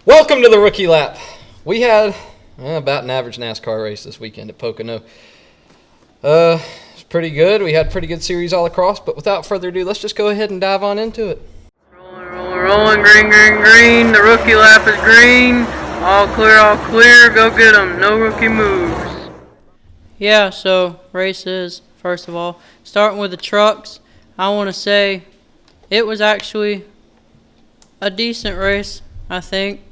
Welcome to the Rookie Lap. We had about an average NASCAR race this weekend at Pocono. It's pretty good. We had pretty good series all across, but without further ado, let's just go ahead and dive on into it. Rolling, green, green, green. The rookie lap is green. All clear, go get them. No rookie moves. Yeah, so races, first of all. Starting with the trucks, I want to say it was actually a decent race, I think.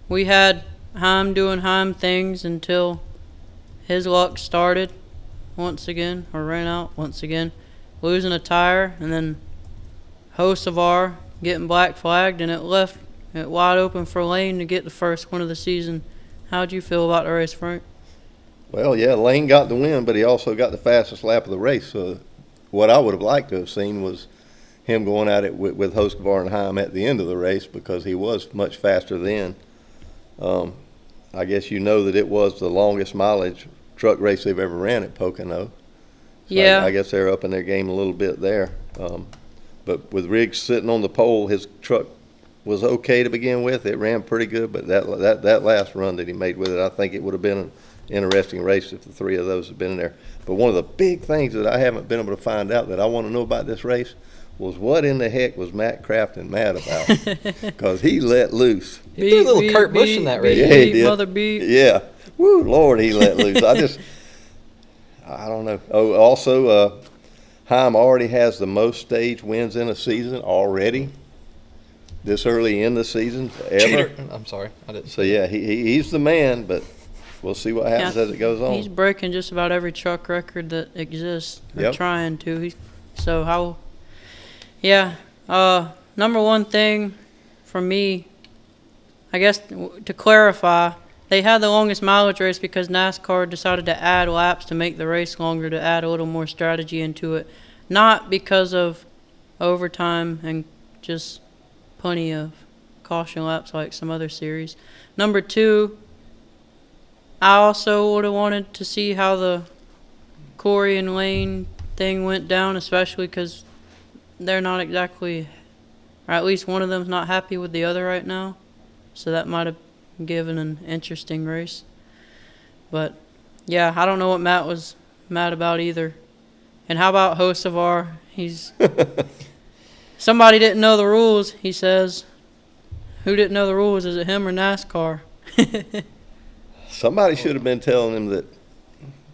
We had Heim doing Heim things until his luck started once again, or ran out once again, losing a tire, and then Hocevar getting black flagged, and it left it wide open for Lane to get the first win of the season. How'd you feel about the race, Frank? Well, yeah, Lane got the win, but he also got the fastest lap of the race. So what I would have liked to have seen was him going at it with Hocevar and Heim at the end of the race, because he was much faster then. I guess you know that it was the longest mileage truck race they've ever ran at Pocono. So Yeah. I guess they're up in their game a little bit there. But with Riggs sitting on the pole, his truck was okay to begin with. It ran pretty good, but that last run that he made with it, I think it would have been an interesting race if the three of those had been in there. But one of the big things that I haven't been able to find out that I want to know about this race was what in the heck was Matt Crafton mad about? Because he let loose. He threw a little Kurt Busch in that race. Yeah, he did. Mother beat. Yeah. Woo, Lord, he let loose. I don't know. Oh, also, Heim already has the most stage wins in a season already, this early in the season, ever. Cheater. I'm sorry, I didn't. So, yeah, he's the man, but we'll see what happens as it goes on. He's breaking just about every truck record that exists. Or Yep. trying to. Number one thing for me, I guess to clarify, they had the longest mileage race because NASCAR decided to add laps to make the race longer, to add a little more strategy into it. Not because of overtime and just plenty of caution laps like some other series. Number two, I also would have wanted to see how the Corey and Lane thing went down, especially because they're not exactly, or at least one of them's not happy with the other right now. So that might have given an interesting race. But, yeah, I don't know what Matt was mad about either. And how about Hocevar? Somebody didn't know the rules, he says. Who didn't know the rules? Is it him or NASCAR? Somebody should have been telling him that,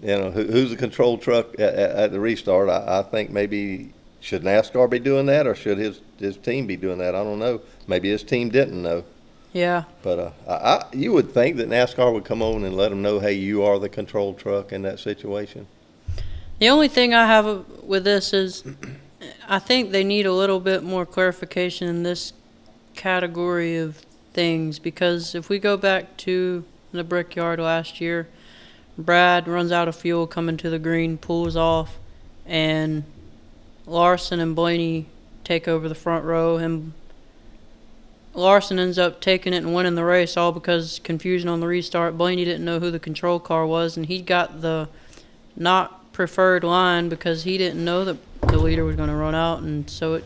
who's the control truck at the restart. I think maybe should NASCAR be doing that, or should his team be doing that? I don't know. Maybe his team didn't know. Yeah. But you would think that NASCAR would come on and let them know, hey, you are the control truck in that situation. The only thing I have with this is I think they need a little bit more clarification in this category of things, because if we go back to the Brickyard last year, Brad runs out of fuel coming to the green, pulls off, and Larson and Blaney take over the front row, and Larson ends up taking it and winning the race, all because confusion on the restart. Blaney didn't know who the control car was, and he got the not preferred line because he didn't know that the leader was going to run out, and so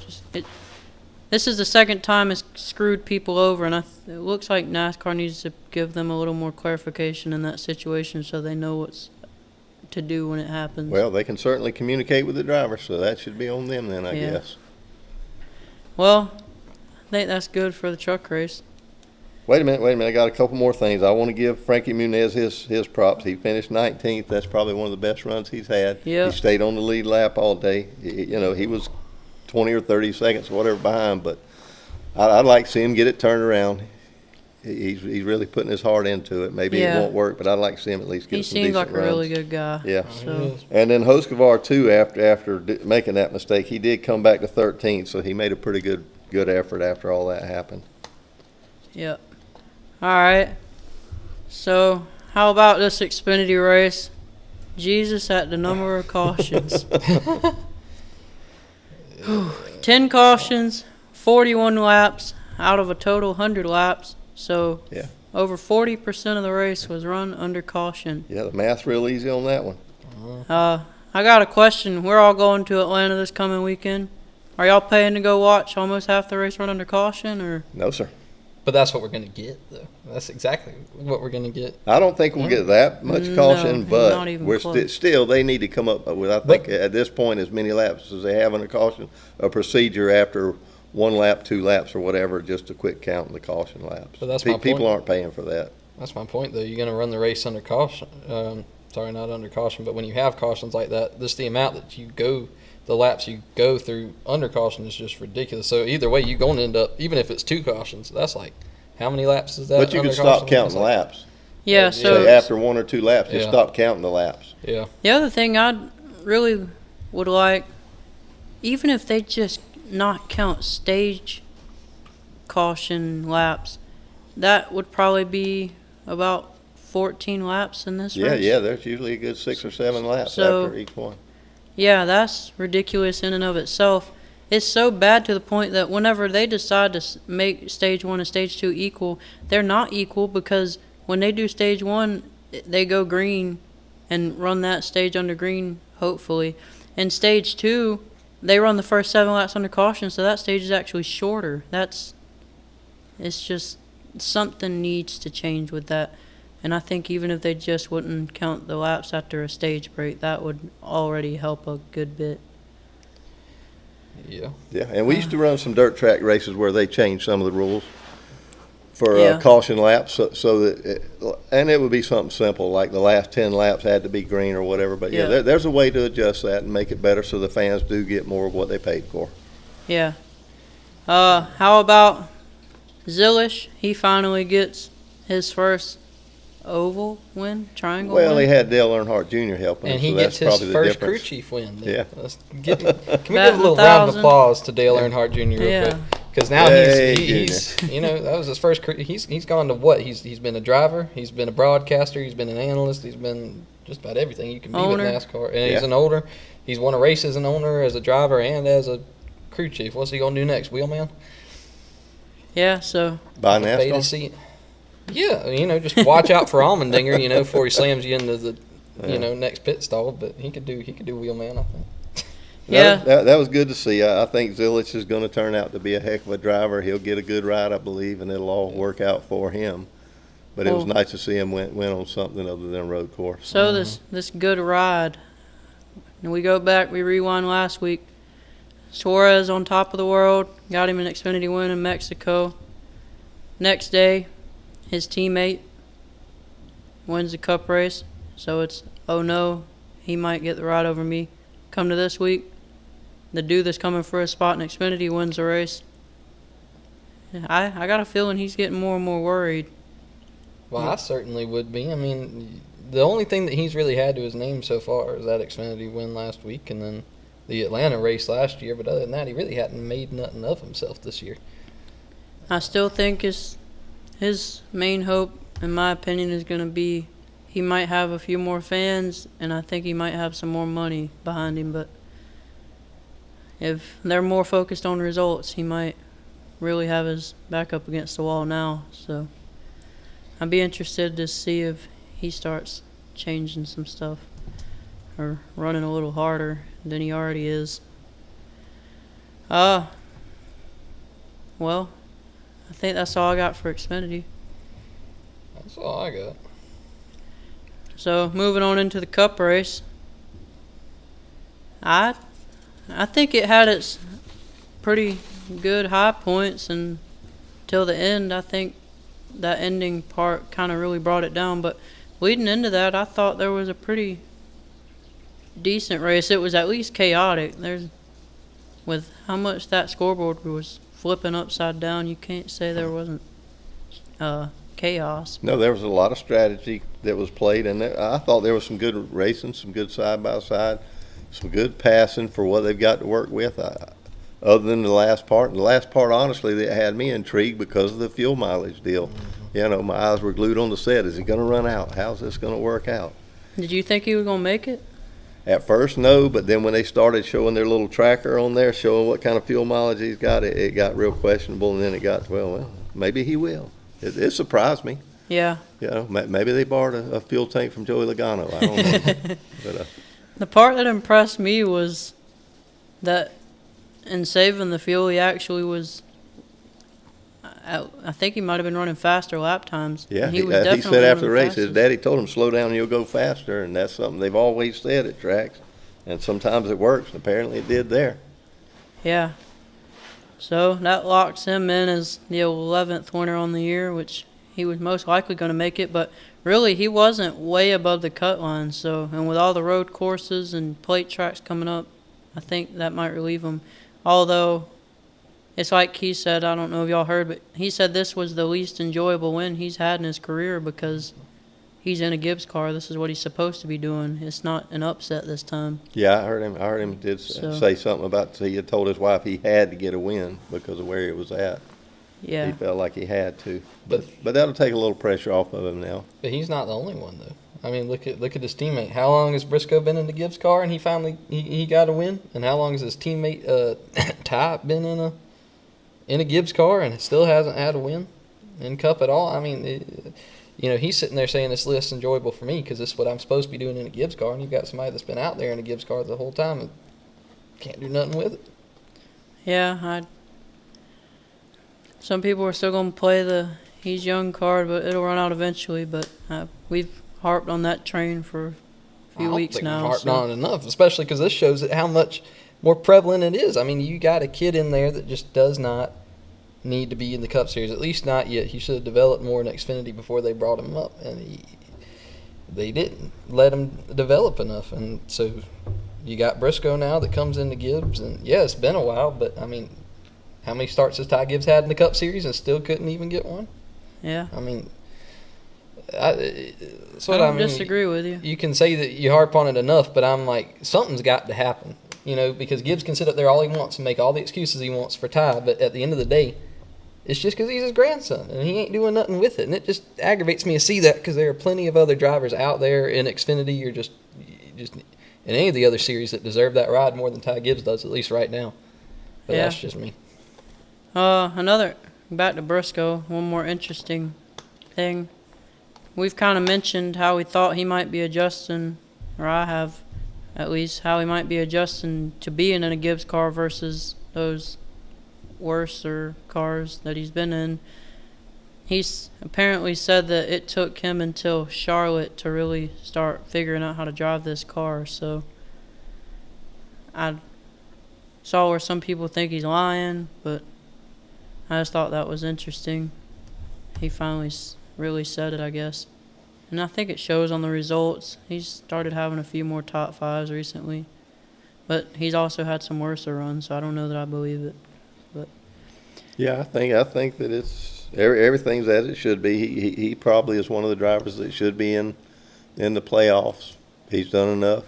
this is the second time it's screwed people over, and it looks like NASCAR needs to give them a little more clarification in that situation so they know what's to do when it happens. Well, they can certainly communicate with the driver, so that should be on them then, I guess. Well, I think that's good for the truck race. Wait a minute. I got a couple more things. I want to give Frankie Muniz his props. He finished 19th. That's probably one of the best runs he's had. Yep. He stayed on the lead lap all day. He was 20 or 30 seconds or whatever behind, but I'd like to see him get it turned around. He's really putting his heart into it. Maybe it won't work, but I'd like to see him at least get some decent runs. He seems like a really good guy. Yeah. So. And then Hocevar, too, after making that mistake, he did come back to 13th, so he made a pretty good effort after all that happened. Yep. All right. So how about this Xfinity race? Jesus at the number of cautions. 10 cautions, 41 laps out of a total 100 laps. So yeah, over 40% of the race was run under caution. Yeah, the math's real easy on that one. I got a question. We're all going to Atlanta this coming weekend. Are y'all paying to go watch almost half the race run under caution, or? No, sir. But that's what we're going to get, though. That's exactly what we're going to get. I don't think we'll get that much No, caution, but not even we're close. still, they need to come up with, I think, at this point, as many laps as they have under caution, a procedure after 1 lap, 2 laps, or whatever, just a quick count in the caution laps. But that's my People point. aren't paying for that. That's my point, though. You're going to run the race under caution. Sorry, not under caution, but when you have cautions like that, just the amount that you go, the laps you go through under caution is just ridiculous. So either way, you're going to end up, even if it's 2 cautions, that's like, how many laps is that? But you under can stop caution? counting It's like- laps. Yeah, so Say after 1 or 2 laps, just Yeah. stop counting the laps. Yeah. the other thing I really would like, even if they just not count stage caution laps, that would probably be about 14 laps in this race. Yeah, there's usually a good 6 or 7 laps So- after each one. Yeah, that's ridiculous in and of itself. It's so bad to the point that whenever they decide to make stage 1 and stage 2 equal, they're not equal, because when they do stage 1, they go green and run that stage under green, hopefully. And stage 2, they run the first 7 laps under caution, so that stage is actually shorter. It's just, something needs to change with that. And I think even if they just wouldn't count the laps after a stage break, that would already help a good bit. Yeah. Yeah, and we used to run some dirt track races where they changed some of the rules for Yeah. caution laps, so that, and it would be something simple, like the last 10 laps had to be green or whatever. But yeah, Yeah. there's a way to adjust that and make it better so the fans do get more of what they paid for. Yeah. How about Zillish? He finally gets his first oval win, triangle Well, win. he had Dale Earnhardt Jr. helping him, And he so gets that's his probably the first crew difference. chief win. Yeah. Let's can we give a Batting little round of 1,000. applause to Dale Earnhardt Jr. real Yeah. quick? Because now Hey, he's that was his first crew. He's gone to what? He's been a driver. He's been a broadcaster. He's been an analyst. He's been just about everything you can be Owner. with NASCAR. And he's Yeah. an owner. He's won a race as an owner, as a driver, and as a crew chief. What's he gonna do next? Wheelman? Yeah, so By Pay to NASCAR? see it. Yeah, just watch out for Allmendinger, before he slams you into the, next pit stall. But he could do wheelman, I think. Yeah. That was good to see. I think Zillich is going to turn out to be a heck of a driver. He'll get a good ride, I believe, and it'll all work out for him. But it was Well- nice to see him win on something other than a road course. So this good ride, and we go back, we rewind last week. Suarez on top of the world, got him an Xfinity win in Mexico. Next day, his teammate wins the Cup race, so it's, oh no, he might get the ride over me. Come to this week, the dude that's coming for a spot in Xfinity wins the race. I got a feeling he's getting more and more worried. Well, I certainly would be. I mean, the only thing that he's really had to his name so far is that Xfinity win last week and then the Atlanta race last year. But other than that, he really hadn't made nothing of himself this year. I still think his main hope, in my opinion, is going to be he might have a few more fans, and I think he might have some more money behind him. But if they're more focused on results, he might really have his back up against the wall now. So I'd be interested to see if he starts changing some stuff or running a little harder than he already is. Well, I think that's all I got for Xfinity. That's all I got. So moving on into the Cup race, I think it had its pretty good high points until the end. I think that ending part kind of really brought it down. But leading into that, I thought there was a pretty decent race. It was at least chaotic. With how much that scoreboard was flipping upside down, you can't say there wasn't chaos. No, there was a lot of strategy that was played, and I thought there was some good racing, some good side-by-side, some good passing for what they've got to work with, other than the last part. And the last part, honestly, that had me intrigued because of the fuel mileage deal. My eyes were glued on the set. Is he going to run out? How's this going to work out? Did you think he was going to make it? At first, no, but then when they started showing their little tracker on there, showing what kind of fuel mileage he's got, it got real questionable, and then it got, well, maybe he will. It surprised me. Yeah. Maybe they borrowed a fuel tank from Joey Logano. I don't know. But, The part that impressed me was that in saving the fuel, he actually was, I think he might have been running faster lap times. Yeah, he he, was he definitely said after the one of race, his fastest. daddy told him, slow down and you'll go faster, and that's something they've always said at tracks. And sometimes it works, and apparently it did there. Yeah. So that locks him in as the 11th winner on the year, which he was most likely going to make it. But really, he wasn't way above the cut line. So, and with all the road courses and plate tracks coming up, I think that might relieve him. Although, it's like he said, I don't know if y'all heard, but he said this was the least enjoyable win he's had in his career because he's in a Gibbs car. This is what he's supposed to be doing. It's not an upset this time. Yeah, I heard him did So- say something about, he had told his wife he had to get a win because of where he was at. Yeah. He felt like he had to. But that'll take a little pressure off of him now. But he's not the only one, though. I mean, look at his teammate. How long has Briscoe been in the Gibbs car and he finally he got a win? And how long has his teammate Ty been in a Gibbs car and still hasn't had a win in Cup at all? I mean, he's sitting there saying it's less enjoyable for me because this is what I'm supposed to be doing in a Gibbs car, and you've got somebody that's been out there in a Gibbs car the whole time and can't do nothing with it. Yeah, some people are still going to play the he's young card, but it'll run out eventually. But we've harped on that train for a few weeks We've now. harped on it enough, especially because this shows how much more prevalent it is. I mean, you got a kid in there that just does not need to be in the Cup Series, at least not yet. He should have developed more in Xfinity before they brought him up, and they didn't let him develop enough. And so you got Briscoe now that comes into Gibbs, and yeah, it's been a while, but I mean, how many starts has Ty Gibbs had in the Cup Series and still couldn't even get one? Yeah. I mean, that's I what don't mean. disagree with you. You can say that you harp on it enough, but I'm like, something's got to happen, because Gibbs can sit up there all he wants and make all the excuses he wants for Ty, but at the end of the day, it's just because he's his grandson, and he ain't doing nothing with it. And it just aggravates me to see that because there are plenty of other drivers out there in Xfinity or just in any of the other series that deserve that ride more than Ty Gibbs does, at least right now. But Yeah. that's just me. Back to Briscoe, one more interesting thing. We've kind of mentioned how we thought he might be adjusting, or I have at least, how he might be adjusting to being in a Gibbs car versus those worser cars that he's been in. He's apparently said that it took him until Charlotte to really start figuring out how to drive this car. So I saw where some people think he's lying, but I just thought that was interesting. He finally really said it, I guess. And I think it shows on the results. He's started having a few more top fives recently. But he's also had some worse runs, so I don't know that I believe it. But Yeah, I think that it's everything's as it should be. He probably is one of the drivers that should be in the playoffs. He's done enough.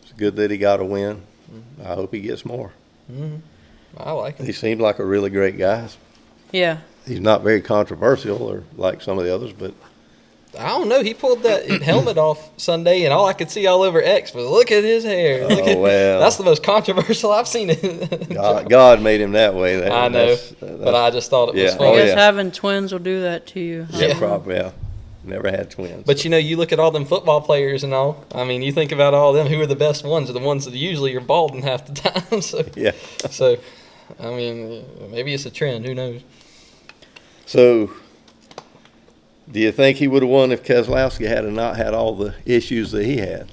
It's good that he got a win. I hope he gets more. Mm-hmm. I like him. He seemed like a really great guy. yeah, He's not very controversial or like some of the others, but I don't know. He pulled that helmet off Sunday, and all I could see all over X was, look at his hair. Well. That's the most controversial I've seen it. God made him that way. I know, but I just thought it was Yeah. funny. Oh, I guess yeah. having twins will do that to you. Yeah, probably. Yeah, never had twins. But you look at all them football players and all. I mean, you think about all them. Who are the best ones? Are the ones that usually are balding half the time. Yeah. So, I mean, maybe it's a trend. Who knows? So, do you think he would have won if Keselowski had not had all the issues that he had?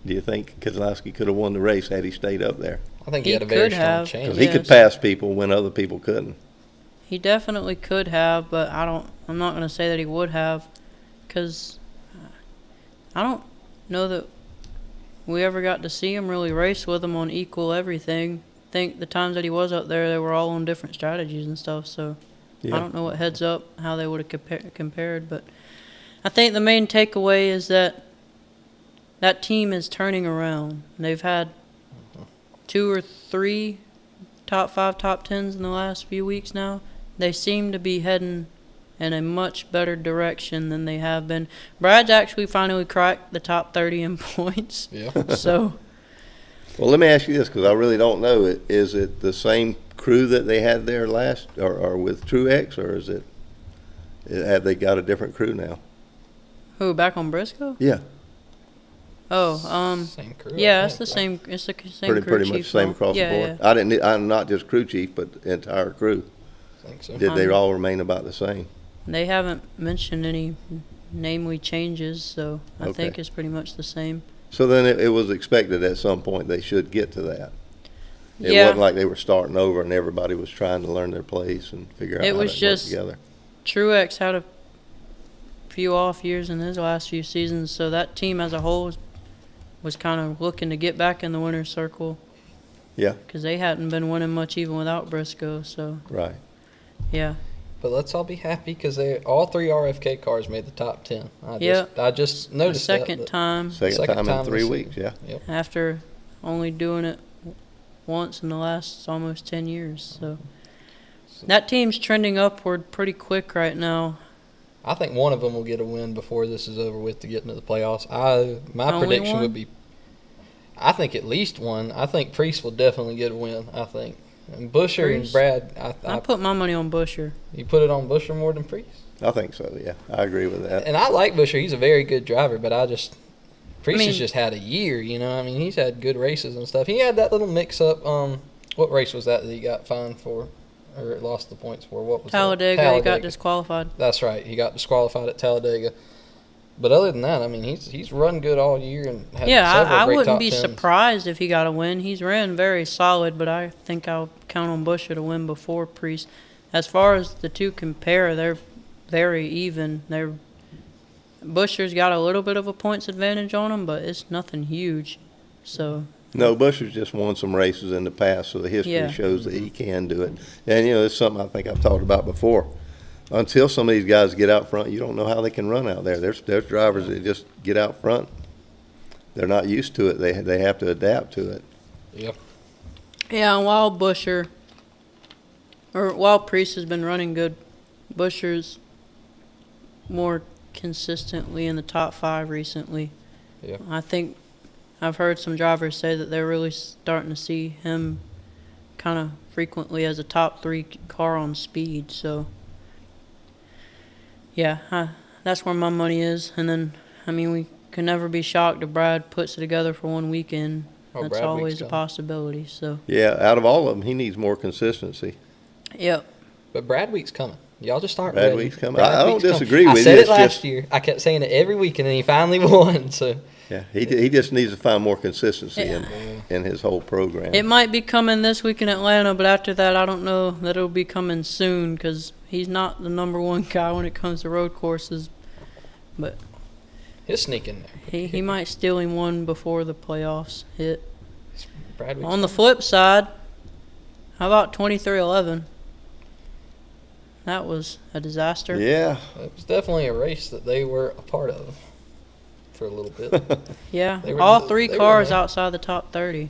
Do you think Keselowski could have won the race had he stayed up there? I think He he had a very could strong have. chance. Because he could Yes. pass people when other people couldn't. He definitely could have, but I'm not going to say that he would have, because I don't know that we ever got to see him really race with him on equal everything. I think the times that he was up there, they were all on different strategies and stuff, so Yeah. I don't know what heads up, how they would have compared, but I think the main takeaway is that team is turning around. They've had 2 or 3 top 5, top 10s in the last few weeks now. They seem to be heading in a much better direction than they have been. Brad's actually finally cracked the top 30 in points. Yeah. So, Well, let me ask you this, because I really don't know it. Is it the same crew that they had there last, or with Truex, or have they got a different crew now? who, back on Briscoe? Yeah, Oh, Same crew. yeah, I it's the think. same. It's the same crew pretty chief much the same now. across Yeah, the board. I'm not just crew chief, but the entire crew. think so. Did they all remain about the same? They haven't mentioned any namely changes, so I think Okay. it's pretty much the same. So then it was expected at some point they should get to that. It Yeah. wasn't like they were starting over and everybody was trying to learn their place and figure out It how was to just- work together. Truex had a few off years in his last few seasons, so that team as a whole was kind of looking to get back in the winner's circle. Yeah. Because they hadn't been winning much even without Briscoe, so Right. yeah. But let's all be happy because all 3 RFK cars made the top 10. Yeah. I just The noticed second that. time Second time in 3 weeks, yeah. after only doing it once in the last almost 10 years. So that team's trending upward pretty quick right now. I think one of them will get a win before this is over with to get into the playoffs. My Only prediction one? would be, I think at least one. I think Priest will definitely get a win. I think, and Busher and Priest? Brad. I put my money on Busher. You put it on Busher more than Priest. I think so, yeah. I agree with that. And I like Busher. He's a very good driver, but Priest mean- has just had a year. I mean, he's had good races and stuff. He had that little mix-up. What race was that he got fined for, or lost the points for? What was that? Talladega, he got disqualified. That's right. He got disqualified at Talladega. But other than that, I mean, he's run good all year and had Yeah, several I great wouldn't top be tens. surprised if he got a win. He's ran very solid, but I think I'll count on Busher to win before Priest. As far as the two compare, they're very even. Busher's got a little bit of a points advantage on him, but it's nothing huge. So No, Busher's just won some races in the past, so the history Yeah. shows that he can do it. And, it's something I think I've talked about before. Until some of these guys get out front, you don't know how they can run out there. There's drivers that just get out front. They're not used to it. They have to adapt to it. Yep. yeah, and while Priest has been running good, Busher's more consistently in the top 5 recently. Yeah. I think I've heard some drivers say that they're really starting to see him kind of frequently as a top 3 car on speed. So, yeah, that's where my money is. And then, I mean, we can never be shocked if Brad puts it together for one weekend. Oh, That's Brad always Week's a coming. possibility. So, Yeah, out of all of them, he needs more consistency. yep. But Brad Week's coming. Y'all just aren't Brad ready. Week's coming. Brad I don't Week's coming. disagree with I you. said It's it last just- year. I kept saying it every week, and then he finally won. So Yeah, he just needs to find more consistency Yeah. in his whole program. It might be coming this week in Atlanta, but after that, I don't know that it'll be coming soon because he's not the number one guy when it comes to road courses. But he'll sneak in there. he might steal him one before the playoffs hit. Brad Week's On the flip side, how about 2311? That was a disaster. Yeah. It was definitely a race that they were a part of for a little bit. Yeah, They were- all 3 they were cars there. outside the top 30.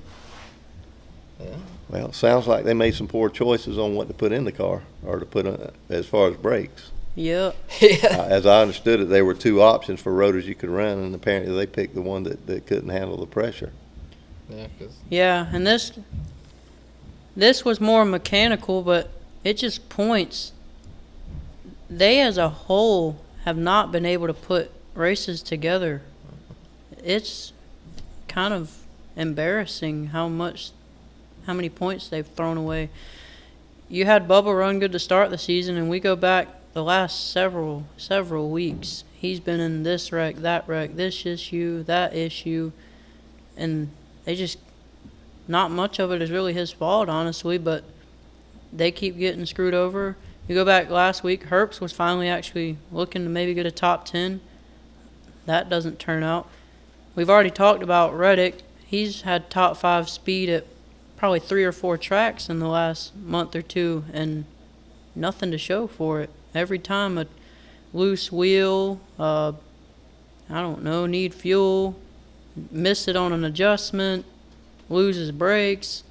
Yeah. Well, it sounds like they made some poor choices on what to put in the car or to put as far as brakes. Yep. Yeah. As I understood it, there were 2 options for rotors you could run, and apparently they picked the one that couldn't handle the pressure. Yeah, 'cause Yeah, and this was more mechanical, but it just points. They as a whole have not been able to put races together. It's kind of embarrassing how many points they've thrown away. You had Bubba run good to start the season, and we go back the last several weeks. He's been in this wreck, this issue, that issue, and they just, not much of it is really his fault, honestly, but they keep getting screwed over. You go back last week, Herbst was finally actually looking to maybe get a top 10. That doesn't turn out. We've already talked about Reddick. He's had top 5 speed at probably 3 or 4 tracks in the last month or 2, and nothing to show for it. Every time a loose wheel, need fuel, miss it on an adjustment, loses brakes.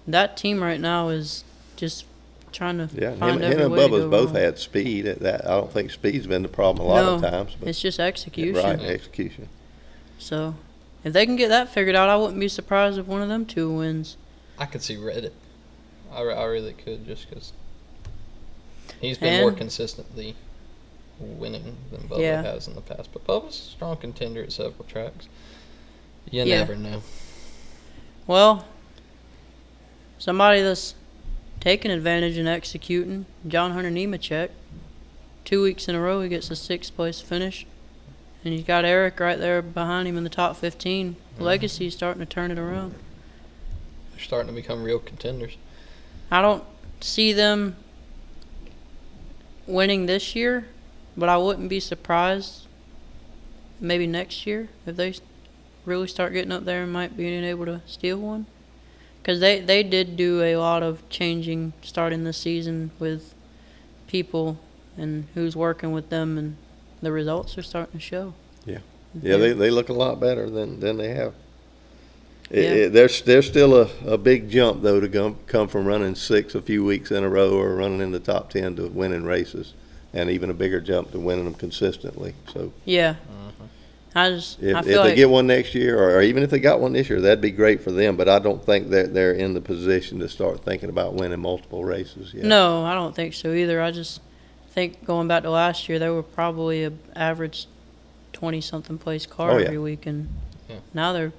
That team right now is just trying to Yeah, find him every and way to Bubba's go both wrong. had speed. I don't think speed's been the problem a lot of No, times. But It's just execution. Right, execution. So, if they can get that figured out, I wouldn't be surprised if one of them 2 wins. I could see Reddit. I really could, just because he's been more And- consistently winning than Bubba Yeah. has in the past. But Bubba's a strong contender at several tracks. You Yeah. never know. Well, somebody that's taking advantage and executing. John Hunter Nemechek, 2 weeks in a row, he gets a 6th place finish. And he's got Eric right there behind him in the top 15. Legacy's starting to turn it around. They're starting to become real contenders. I don't see them winning this year, but I wouldn't be surprised maybe next year if they really start getting up there and might being able to steal one. Because they did do a lot of changing starting the season with people and who's working with them, and the results are starting to show. Yeah, they look a lot better than they have. Yeah. There's still a big jump, though, to come from running 6 a few weeks in a row or running in the top 10 to winning races, and even a bigger jump to winning them consistently. So Yeah. I if feel they like get one next year, or even if they got one this year, that'd be great for them. But I don't think that they're in the position to start thinking about winning multiple races yet. no, I don't think so either. I just think going back to last year, they were probably an average 20-something place car Oh, yeah. every week, and Yeah. now they're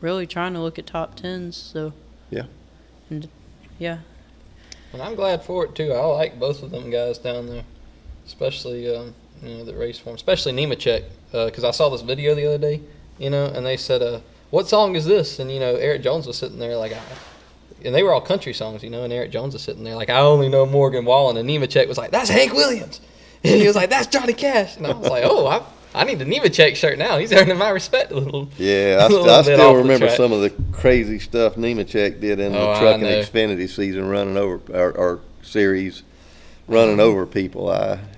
really trying to look at top 10s. So Yeah. and yeah, And I'm glad for it, too. I like both of them guys down there, especially, that race for them, especially Nemechek, because I saw this video the other day, and they said, what song is this? And, Eric Jones was sitting there like, and they were all country songs, and Eric Jones was sitting there like, I only know Morgan Wallen, and Nemechek was like, that's Hank Williams. And he was like, that's Johnny Cash. And I was like, oh, I need a Nemechek shirt now. He's earning my respect a little. Yeah, a I little bit still off the remember track. some of the crazy stuff Nemechek did in the Oh, I trucking know. Xfinity season, running over our series, running over people.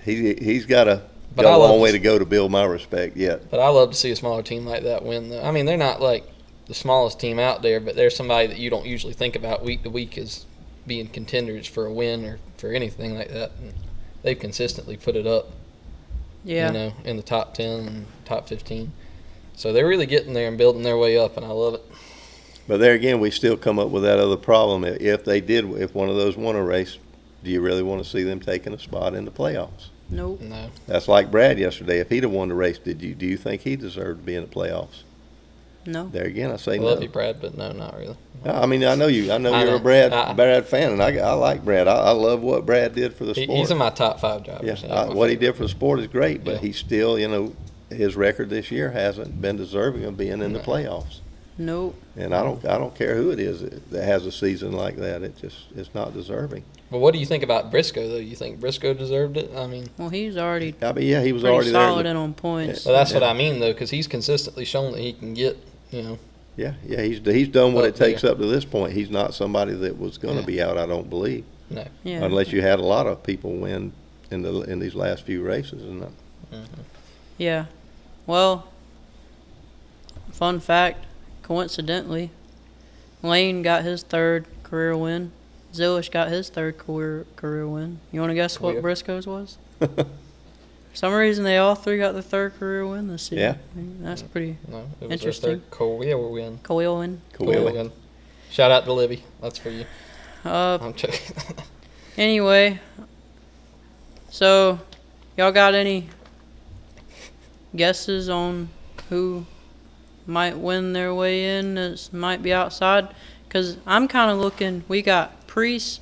He's got a But I love long way this- to go to build my respect yet. But I love to see a smaller team like that win. I mean, they're not like the smallest team out there, but they're somebody that you don't usually think about week to week as being contenders for a win or for anything like that. And they've consistently put it up, yeah. in the top 10 and top 15. So they're really getting there and building their way up, and I love it. But there again, we still come up with that other problem. If one of those won a race, do you really want to see them taking a spot in the playoffs? Nope. No. That's like Brad yesterday. If he'd have won the race, do you think he deserved to be in the playoffs? No. There again, I say I no. love you, Brad, but no, not really. I mean, I know you're a know. Brad fan, and I like Brad. I love what Brad did for the sport. He's in my top 5 drivers. Yeah, what he did for the sport is great, but Yeah. he's still, his record this year hasn't been deserving of being in the playoffs. Nope. And I don't care who it is that has a season like that. It's not deserving. Well, what do you think about Briscoe, though? You think Briscoe deserved it? I mean, Well, he's already I mean, yeah, he was pretty already solid there. and on points. well, that's what Yeah. I mean, though, because he's consistently shown that he can get, Yeah, he's done what Up it takes there. up to this point. He's not somebody that was going to Yeah. be out. I don't believe, no. Yeah. unless you had a lot of people win in these last few races. And Yeah. Well, fun fact, coincidentally, Lane got his 3rd career win. Zillish got his 3rd career win. You want to guess what Career. Briscoe's was? For some reason, they all 3 got their 3rd career win this year. Yeah. I mean, that's pretty No, it was Interesting. their 3rd career win. cool win. Cool. Win. Shout out to Libby. That's for you. I'm joking. Anyway, so y'all got any guesses on who might win their way in that might be outside? Because I'm kind of looking, we got Priest,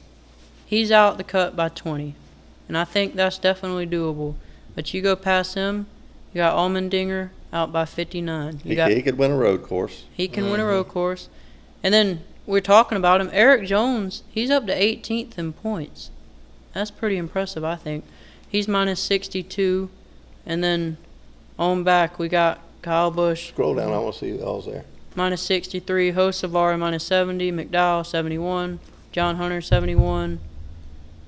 he's out the cut by 20, and I think that's definitely doable. But you go past him, you got Allmendinger out by 59. You got he could win a road course. he can win a road course. And then we're talking about him. Eric Jones, he's up to 18th in points. That's pretty impressive, I think. He's minus 62. And then on back, we got Kyle Busch, Scroll down. I want to see who all's there. minus 63. Hocevar, minus 70. McDowell, 71. John Hunter, 71.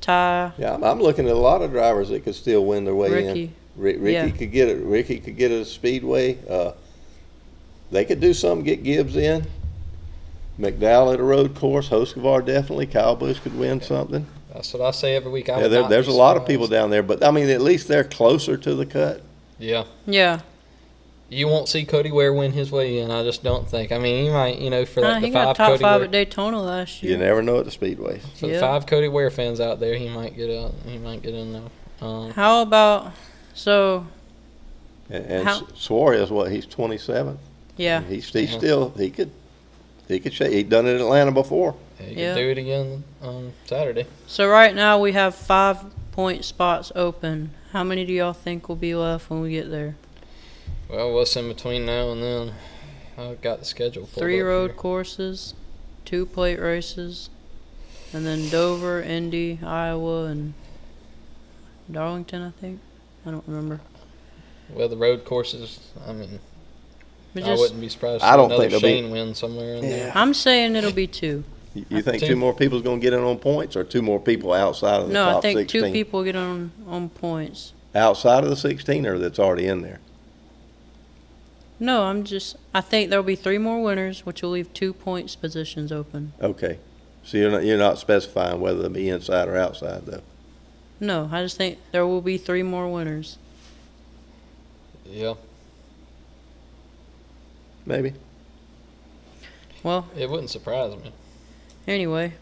Ty, Yeah, I'm looking at a lot of drivers that could still win their way Ricky. in. Ricky Yeah. could get it. Ricky could get it at Speedway. They could do something, get Gibbs in. McDowell at a road course. Hocevar definitely. Kyle Busch could win something. That's what I say every week. I Yeah, would not there's be a lot of surprised. people down there, but I mean, at least they're closer to the cut. Yeah. yeah. You won't see Cody Ware win his way in. I just don't think. I mean, he might, for like he the got 5 top Cody 5 Ware. at Daytona last year. You never know at the Speedways. For the Yeah. 5 Cody Ware fans out there, he might get out. He might get in there. How about, so, And How- Suarez, he's 27th. yeah. He's still he could shake. He'd done it in Atlanta before. Yeah, you Yeah. can do it again on Saturday. So right now we have 5-point spots open. How many do y'all think will be left when we get there? Well, what's in between now and then? I've got the schedule pulled 3 up road here. courses, 2 plate races, and then Dover, Indy, Iowa, and Darlington, I think. I don't remember. Well, the road courses, I mean, But I just, wouldn't be surprised I if don't another think there'll be- Shane win somewhere in there. I'm saying it'll be 2. You think Two. 2 more people's going to get in on points, or 2 more people outside of the No, I top think 16? 2 people get on points. Outside of the 16, or that's already in there? No, I think there'll be 3 more winners, which will leave 2 points positions open. Okay. So you're not specifying whether they'll be inside or outside, though? No, I just think there will be 3 more winners. Yeah, Maybe. Well, it wouldn't surprise me. anyway,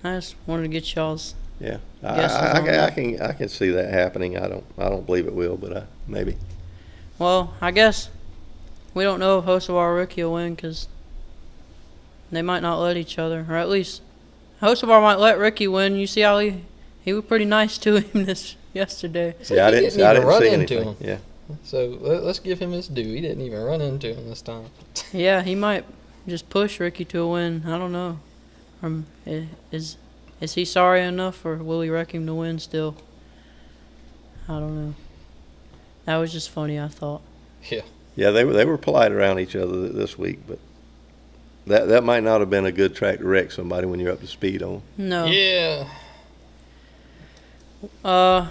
I just wanted to get y'all's. Yeah. Guesses on that. I can see that happening. I don't believe it will, but maybe. Well, I guess we don't know if Hocevar or Ricky will win because they might not let each other, or at least Hocevar might let Ricky win. You see how he was pretty nice to him yesterday. Yeah, I He didn't didn't even run see into anything. him. Yeah. So let's give him his due. He didn't even run into him this time. Yeah, he might just push Ricky to a win. I don't know. Is he sorry enough, or will he wreck him to win still? I don't know. That was just funny, I thought. Yeah. Yeah, they were polite around each other this week, but that might not have been a good track to wreck somebody when you're up to speed on. No. Yeah. I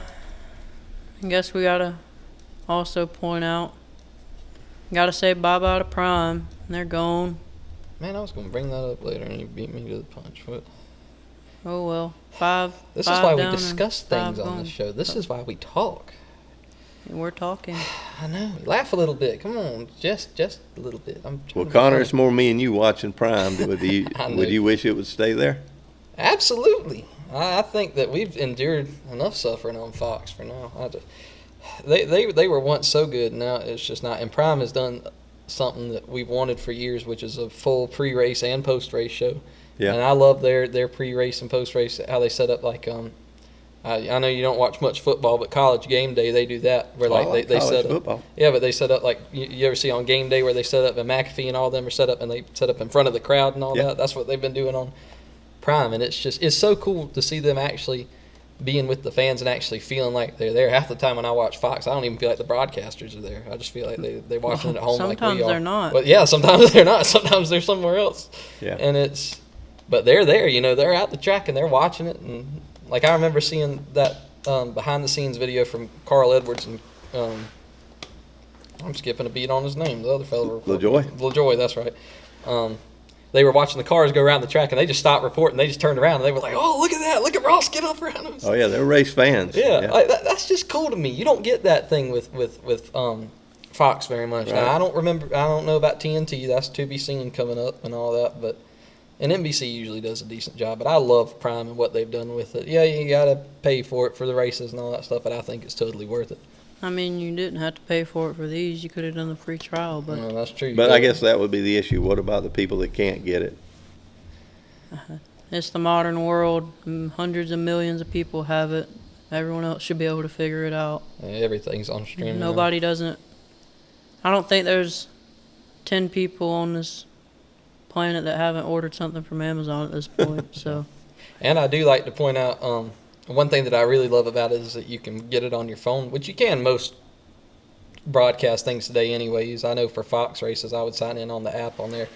guess we gotta also point out, gotta say bye-bye to Prime. They're gone. Man, I was going to bring that up later, and you beat me to the punch. What? Oh well. 5. This 5 is why we down and discuss 5 things on gone. this show. This is why we talk. We're talking. I know. Laugh a little bit. Come on, just a little bit. I'm trying Well, to be Connor, funny. it's more me and you watching Prime. Would I know. you wish it would stay there? Absolutely. I think that we've endured enough suffering on Fox for now. They were once so good. Now it's just not. And Prime has done something that we've wanted for years, which is a full pre-race and post-race show. Yeah. And I love their pre-race and post-race, how they set up like I know you don't watch much football, but College Game Day they do that where like I like they college set up. football. Yeah, but they set up like you ever see on Game Day where they set up and McAfee and all them are set up and they set up in front of the crowd and all Yeah. that. That's what they've been doing on Prime, and it's so cool to see them actually being with the fans and actually feeling like they're there. Half the time when I watch Fox, I don't even feel like the broadcasters are there. I just feel like they're watching it at home like we are. Sometimes they're not. But yeah, sometimes they're not. Sometimes they're somewhere else. Yeah. And but they're there. They're out the track and they're watching it. And like I remember seeing that behind the scenes video from Carl Edwards and I'm skipping a beat on his name. The other fellow. LaJoy. LaJoy, that's right. They were watching the cars go around the track, and they just stopped reporting. They just turned around, and they were like, "Oh, look at that! Look at Ross get up around us!" Oh yeah, they're race fans. Yeah, like, that's just cool to me. You don't get that thing with Fox very much. Right. Now, I don't know about TNT. That's to be seen coming up and all that. But and NBC usually does a decent job. But I love Prime and what they've done with it. Yeah, you gotta pay for it for the races and all that stuff. But I think it's totally worth it. I mean, you didn't have to pay for it for these. You could have done the free trial, but No, that's true. But I guess that would be the issue. What about the people that can't get it? it's the modern world. Hundreds of millions of people have it. Everyone else should be able to figure it out. Everything's on streaming. now. Nobody doesn't. I don't think there's 10 people on this planet that haven't ordered something from Amazon at this point. So, And I do like to point out one thing that I really love about it is that you can get it on your phone, which you can most broadcast things today anyways. I know for Fox races I would sign in on the app on there,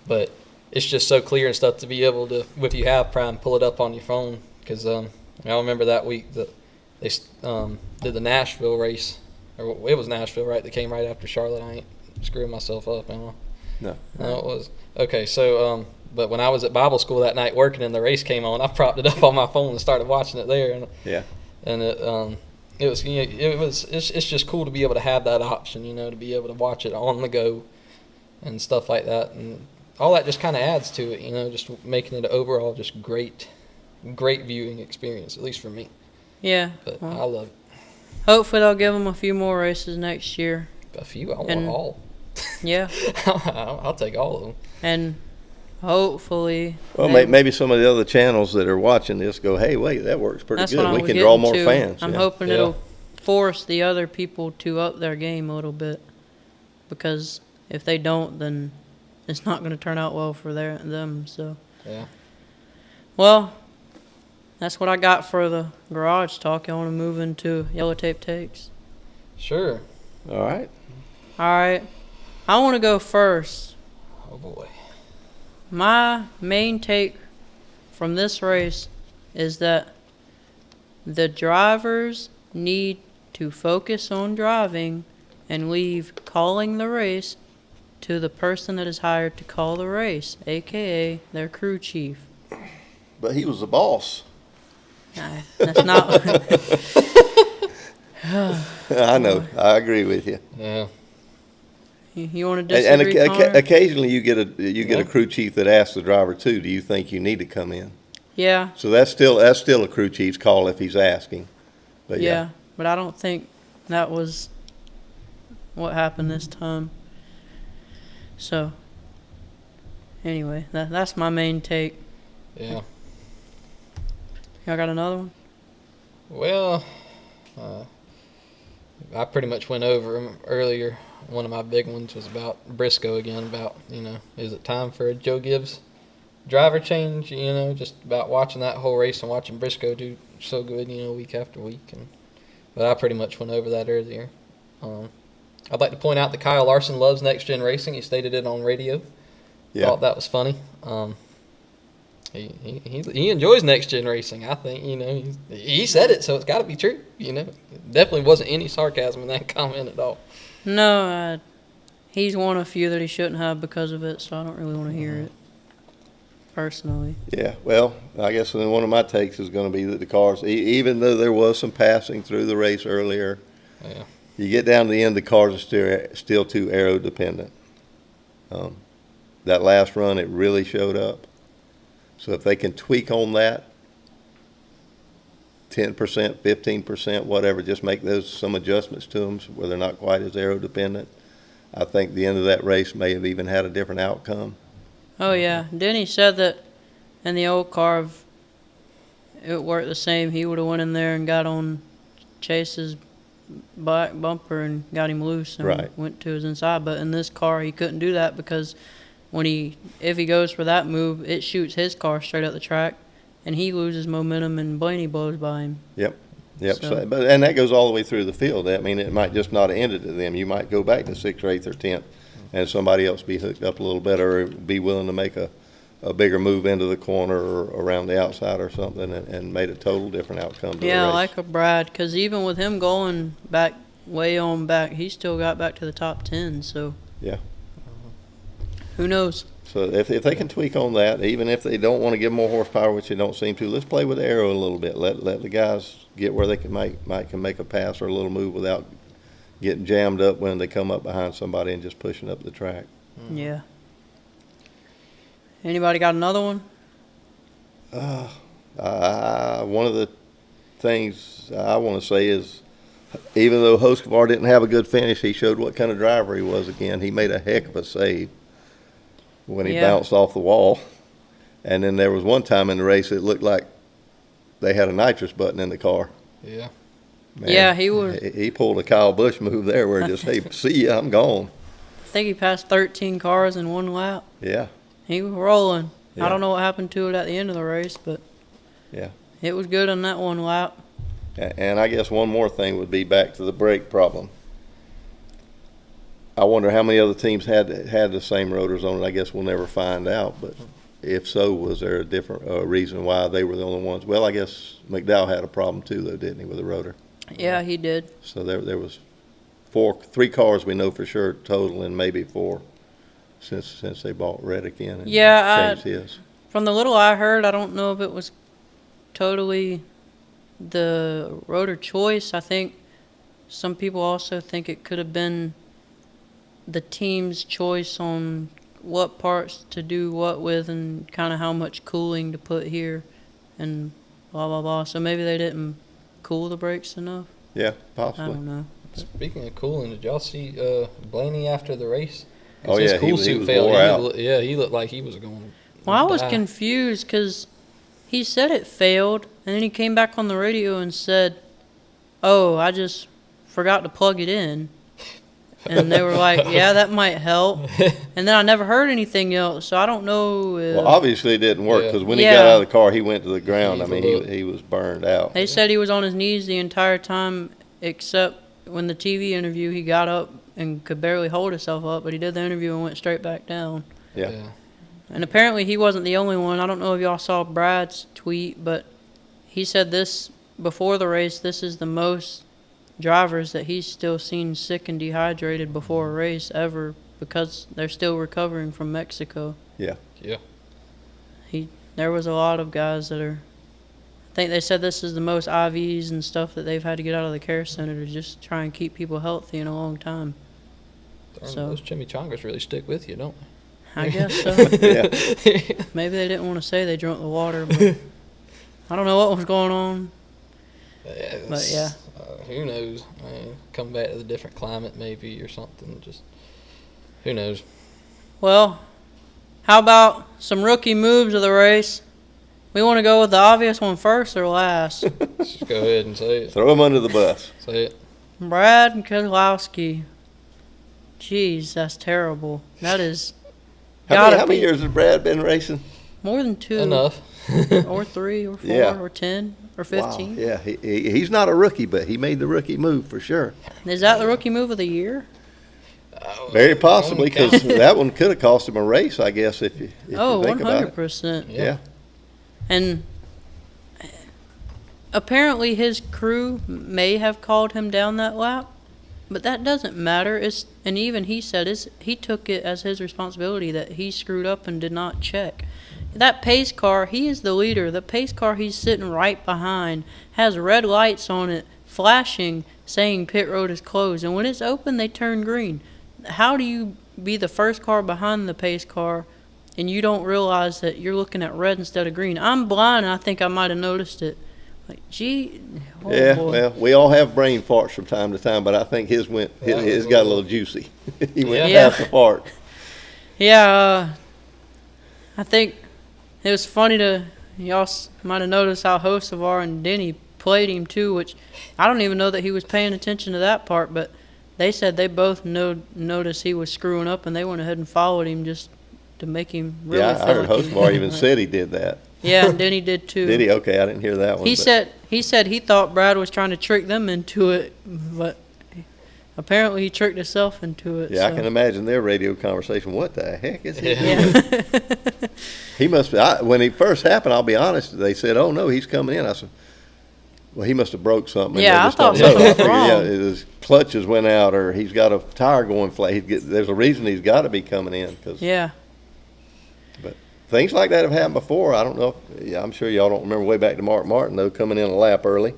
but it's just so clear and stuff to be able to, if you have Prime, pull it up on your phone. Because I remember that week that they did the Nashville race, or it was Nashville, right? That came right after Charlotte. I ain't screwing myself up, am I? No. No, it was. Okay, so, but when I was at Bible school that night working and the race came on, I propped it up on my phone and started watching it there. And, Yeah. And it's just cool to be able to have that option, to be able to watch it on the go and stuff like that. And all that just kind of adds to it, just making it overall just great viewing experience, at least for me. yeah. But well, I love it. hopefully they'll give them a few more races next year. A few, I want And- all. Yeah. I'll take all of them. And hopefully. Well, maybe some of the other channels that are watching this go, hey, wait, that works pretty That's good. what I We was can draw getting more to. fans. I'm yeah. hoping Yeah. it'll force the other people to up their game a little bit, because if they don't, then it's not going to turn out well for them. So, Yeah. well, that's what I got for the garage talk. I want to move into yellow tape takes. Sure. All right. All right, I want to go first. Oh boy. My main take from this race is that the drivers need to focus on driving and leave calling the race to the person that is hired to call the race, aka their crew chief. But he was the boss. That's not. I know. I agree with you. Yeah. You want to And disagree, Connor? occasionally you get a Yeah. crew chief that asks the driver too. Do you think you need to come in? Yeah, So that's still a crew chief's call if he's asking. But yeah, but I don't think that was what happened this time. So, anyway, that's my main take. Yeah. Y'all got another one? Well, I pretty much went over 'em earlier. One of my big ones was about Briscoe again. About is it time for a Joe Gibbs driver change? Just about watching that whole race and watching Briscoe do so good. Week after week. But I pretty much went over that earlier. I'd like to point out that Kyle Larson loves Next Gen Racing. He stated it on radio. Yeah. Thought that was funny. He enjoys Next Gen Racing. I think he said it, so it's got to be true. Definitely wasn't any sarcasm in that comment at all. No, he's won a few that he shouldn't have because of it, so I don't really want to hear it personally. Yeah. Well, I guess then one of my takes is going to be that the cars, even though there was some passing through the race earlier, Yeah. you get down to the end, the cars are still too aero dependent. That last run, it really showed up. So if they can tweak on that, 10%, 15%, whatever, just make some adjustments to them where they're not quite as aero dependent, I think the end of that race may have even had a different outcome. Oh, yeah. Denny said that in the old car, if it worked the same, he would have went in there and got on Chase's back bumper and got him loose and Right. went to his inside. But in this car, he couldn't do that because if he goes for that move, it shoots his car straight up the track, and he loses momentum, and Blaney blows by him. Yep. So- And that goes all the way through the field. I mean, it might just not have ended to them. You might go back to 6th or 8th or 10th, and somebody else be hooked up a little better or be willing to make a bigger move into the corner or around the outside or something and made a total different outcome to the Yeah, race. like a Brad, because even with him going back way on back, he still got back to the top 10, so. Yeah. Who knows? So if they can tweak on that, even if they don't want to give more horsepower, which they don't seem to, let's play with the arrow a little bit. Let the guys get where they can make a pass or a little move without getting jammed up when they come up behind somebody and just pushing up the track. Yeah. Anybody got another one? One of the things I want to say is, even though Hoskovar didn't have a good finish, he showed what kind of driver he was again. He made a heck of a save when he bounced off the wall. And then there was one time in the race it looked like they had a nitrous button in the car. Yeah. Man, Yeah, he pulled a Kyle Busch move there where just, hey, see ya, I'm gone. I think he passed 13 cars in one lap. Yeah, He was rolling. Yeah. I don't know what happened to it at the end of the race, but yeah. it was good on that one lap. And I guess one more thing would be back to the brake problem. I wonder how many other teams had the same rotors on it. I guess we'll never find out. But if so, was there a different reason why they were the only ones? Well, I guess McDowell had a problem too, though, didn't he, with the rotor? Yeah, he did. So there was three cars we know for sure total, and maybe 4 since they bought Reddick in and changed his. From the little I heard, I don't know if it was totally the rotor choice. I think some people also think it could have been the team's choice on what parts to do what with and kind of how much cooling to put here and blah, blah, blah. So maybe they didn't cool the brakes enough. Yeah, I possibly. don't know. Speaking of cooling, did y'all see Blaney after the race? Oh, His yeah, cool he suit was failed. wore out. He looked like he was going. Well, I was confused because he said it failed, and then he came back on the radio and said, "Oh, I just forgot to plug it in." And they were like, "Yeah, that might help." And then I never heard anything else, so I don't know. Well, obviously it didn't work because when he Yeah. got out of the car, he went to the ground. I mean, he was burned out. They said he was on his knees the entire time, except when the TV interview, he got up and could barely hold himself up, but he did the interview and went straight back down. Yeah. And apparently he wasn't the only one. I don't know if y'all saw Brad's tweet, but he said this before the race, this is the most drivers that he's still seen sick and dehydrated before a race ever because they're still recovering from Mexico. Yeah. Yeah. There was a lot of guys that are, I think they said this is the most IVs and stuff that they've had to get out of the care center to just try and keep people healthy in a long time. So those chimichangas really stick with you, don't I guess so. Yeah. Maybe they didn't want to say they drunk the water, but I don't know what was going on. But yeah. Who knows? Come back to the different climate maybe or something. Just who knows? Well, how about some rookie moves of the race? We want to go with the obvious one first or last? Let's just go ahead and say it. Throw him under the bus. Say it. Brad Keselowski. Jeez, that's terrible. That is. How many years has Brad been racing? More than 2. Enough. Or 3 or 4 Yeah. or 10 or 15. Wow. Yeah, he's not a rookie, but he made the rookie move for sure. Is that the rookie move of the year? Very possibly, because that one could have cost him a race, I guess, if you think about it. 100%. Yeah. And apparently his crew may have called him down that lap, but that doesn't matter. And even he said he took it as his responsibility that he screwed up and did not check. That pace car, he is the leader. The pace car he's sitting right behind has red lights on it, flashing, saying pit road is closed. And when it's open, they turn green. How do you be the first car behind the pace car and you don't realize that you're looking at red instead of green? I'm blind, and I think I might have noticed it. Like, gee, oh Yeah, boy. well, we all have brain farts from time to time, but I think his got a little juicy. He went Yeah. past the fart. Yeah, I think it was funny y'all might have noticed how Hocevar and Denny played him too, which I don't even know that he was paying attention to that part, but they said they both noticed he was screwing up, and they went ahead and followed him just to make him really Yeah, I heard feel like Hocevar even said he did that. Yeah, and Denny did too. Did he? Okay, I didn't hear that one. He said he thought Brad was trying to trick them into it, but apparently he tricked himself into it. Yeah, I so. can imagine their radio conversation. What the heck is he doing? Yeah. He must be. When it first happened, I'll be honest, they said, "Oh no, he's coming in." I said, "Well, he must have broke something." Yeah, I I thought don't know. something was figured, wrong. Yeah, his clutches went out, or he's got a tire going flat. There's a reason he's got to be coming in. Yeah. But things like that have happened before. I don't know. I'm sure y'all don't remember way back to Mark Martin though, coming in a lap early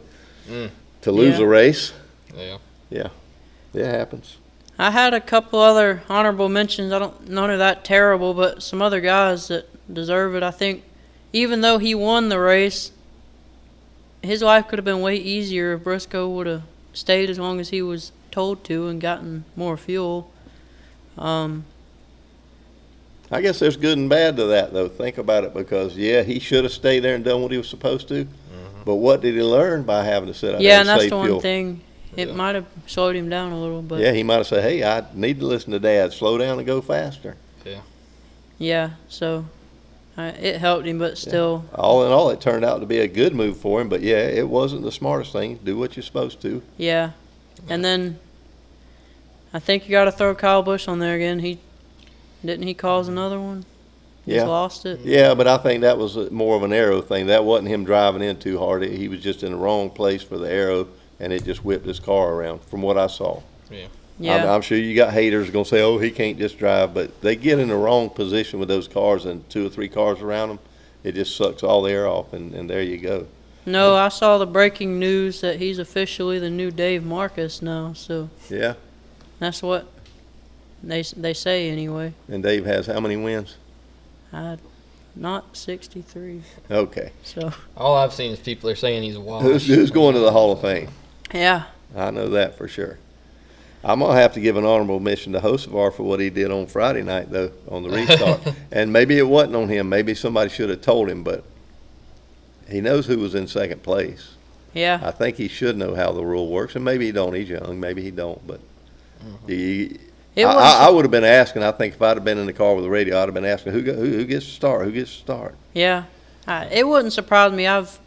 to lose Yeah. a race. Yeah. Yeah, it happens. I had a couple other honorable mentions. None of that terrible, but some other guys that deserve it. I think even though he won the race, his life could have been way easier if Briscoe would have stayed as long as he was told to and gotten more fuel. I guess there's good and bad to that, though. Think about it, because, yeah, he should have stayed there and done what he was supposed to. But what did he learn by having to sit out there Yeah, and and that's save the fuel? one thing. It might have slowed him down a little, but Yeah, he might have said, hey, I need to listen to Dad. Slow down and go faster. yeah, so it helped him, but still. All in all, it turned out to be a good move for him. But, yeah, it wasn't the smartest thing. Do what you're supposed to. Yeah. And then I think you got to throw Kyle Busch on there again. Didn't he cause another one? Yeah. Just lost it. Yeah, but I think that was more of an arrow thing. That wasn't him driving in too hard. He was just in the wrong place for the arrow, and it just whipped his car around, from what I saw. Yeah. I'm sure you got haters going to say, oh, he can't just drive. But they get in the wrong position with those cars and 2 or 3 cars around them. It just sucks all the air off, and there you go. No, I saw the breaking news that he's officially the new Dave Marcus now. So Yeah, that's what they say anyway. and Dave has how many wins? Not 63. Okay. So All I've seen is people are saying he's a wash. Who's going to the Hall of Fame? yeah. I know that for sure. I'm going to have to give an honorable mention to Hocevar for what he did on Friday night, though, on the restart. And maybe it wasn't on him. Maybe somebody should have told him, but he knows who was in second place. Yeah. I think he should know how the rule works, and maybe he don't. He's young. Maybe he don't, but I would have been asking. I think if I'd have been in the car with the radio, I'd have been asking who gets to start, who gets to start. Yeah. It wouldn't surprise me. I've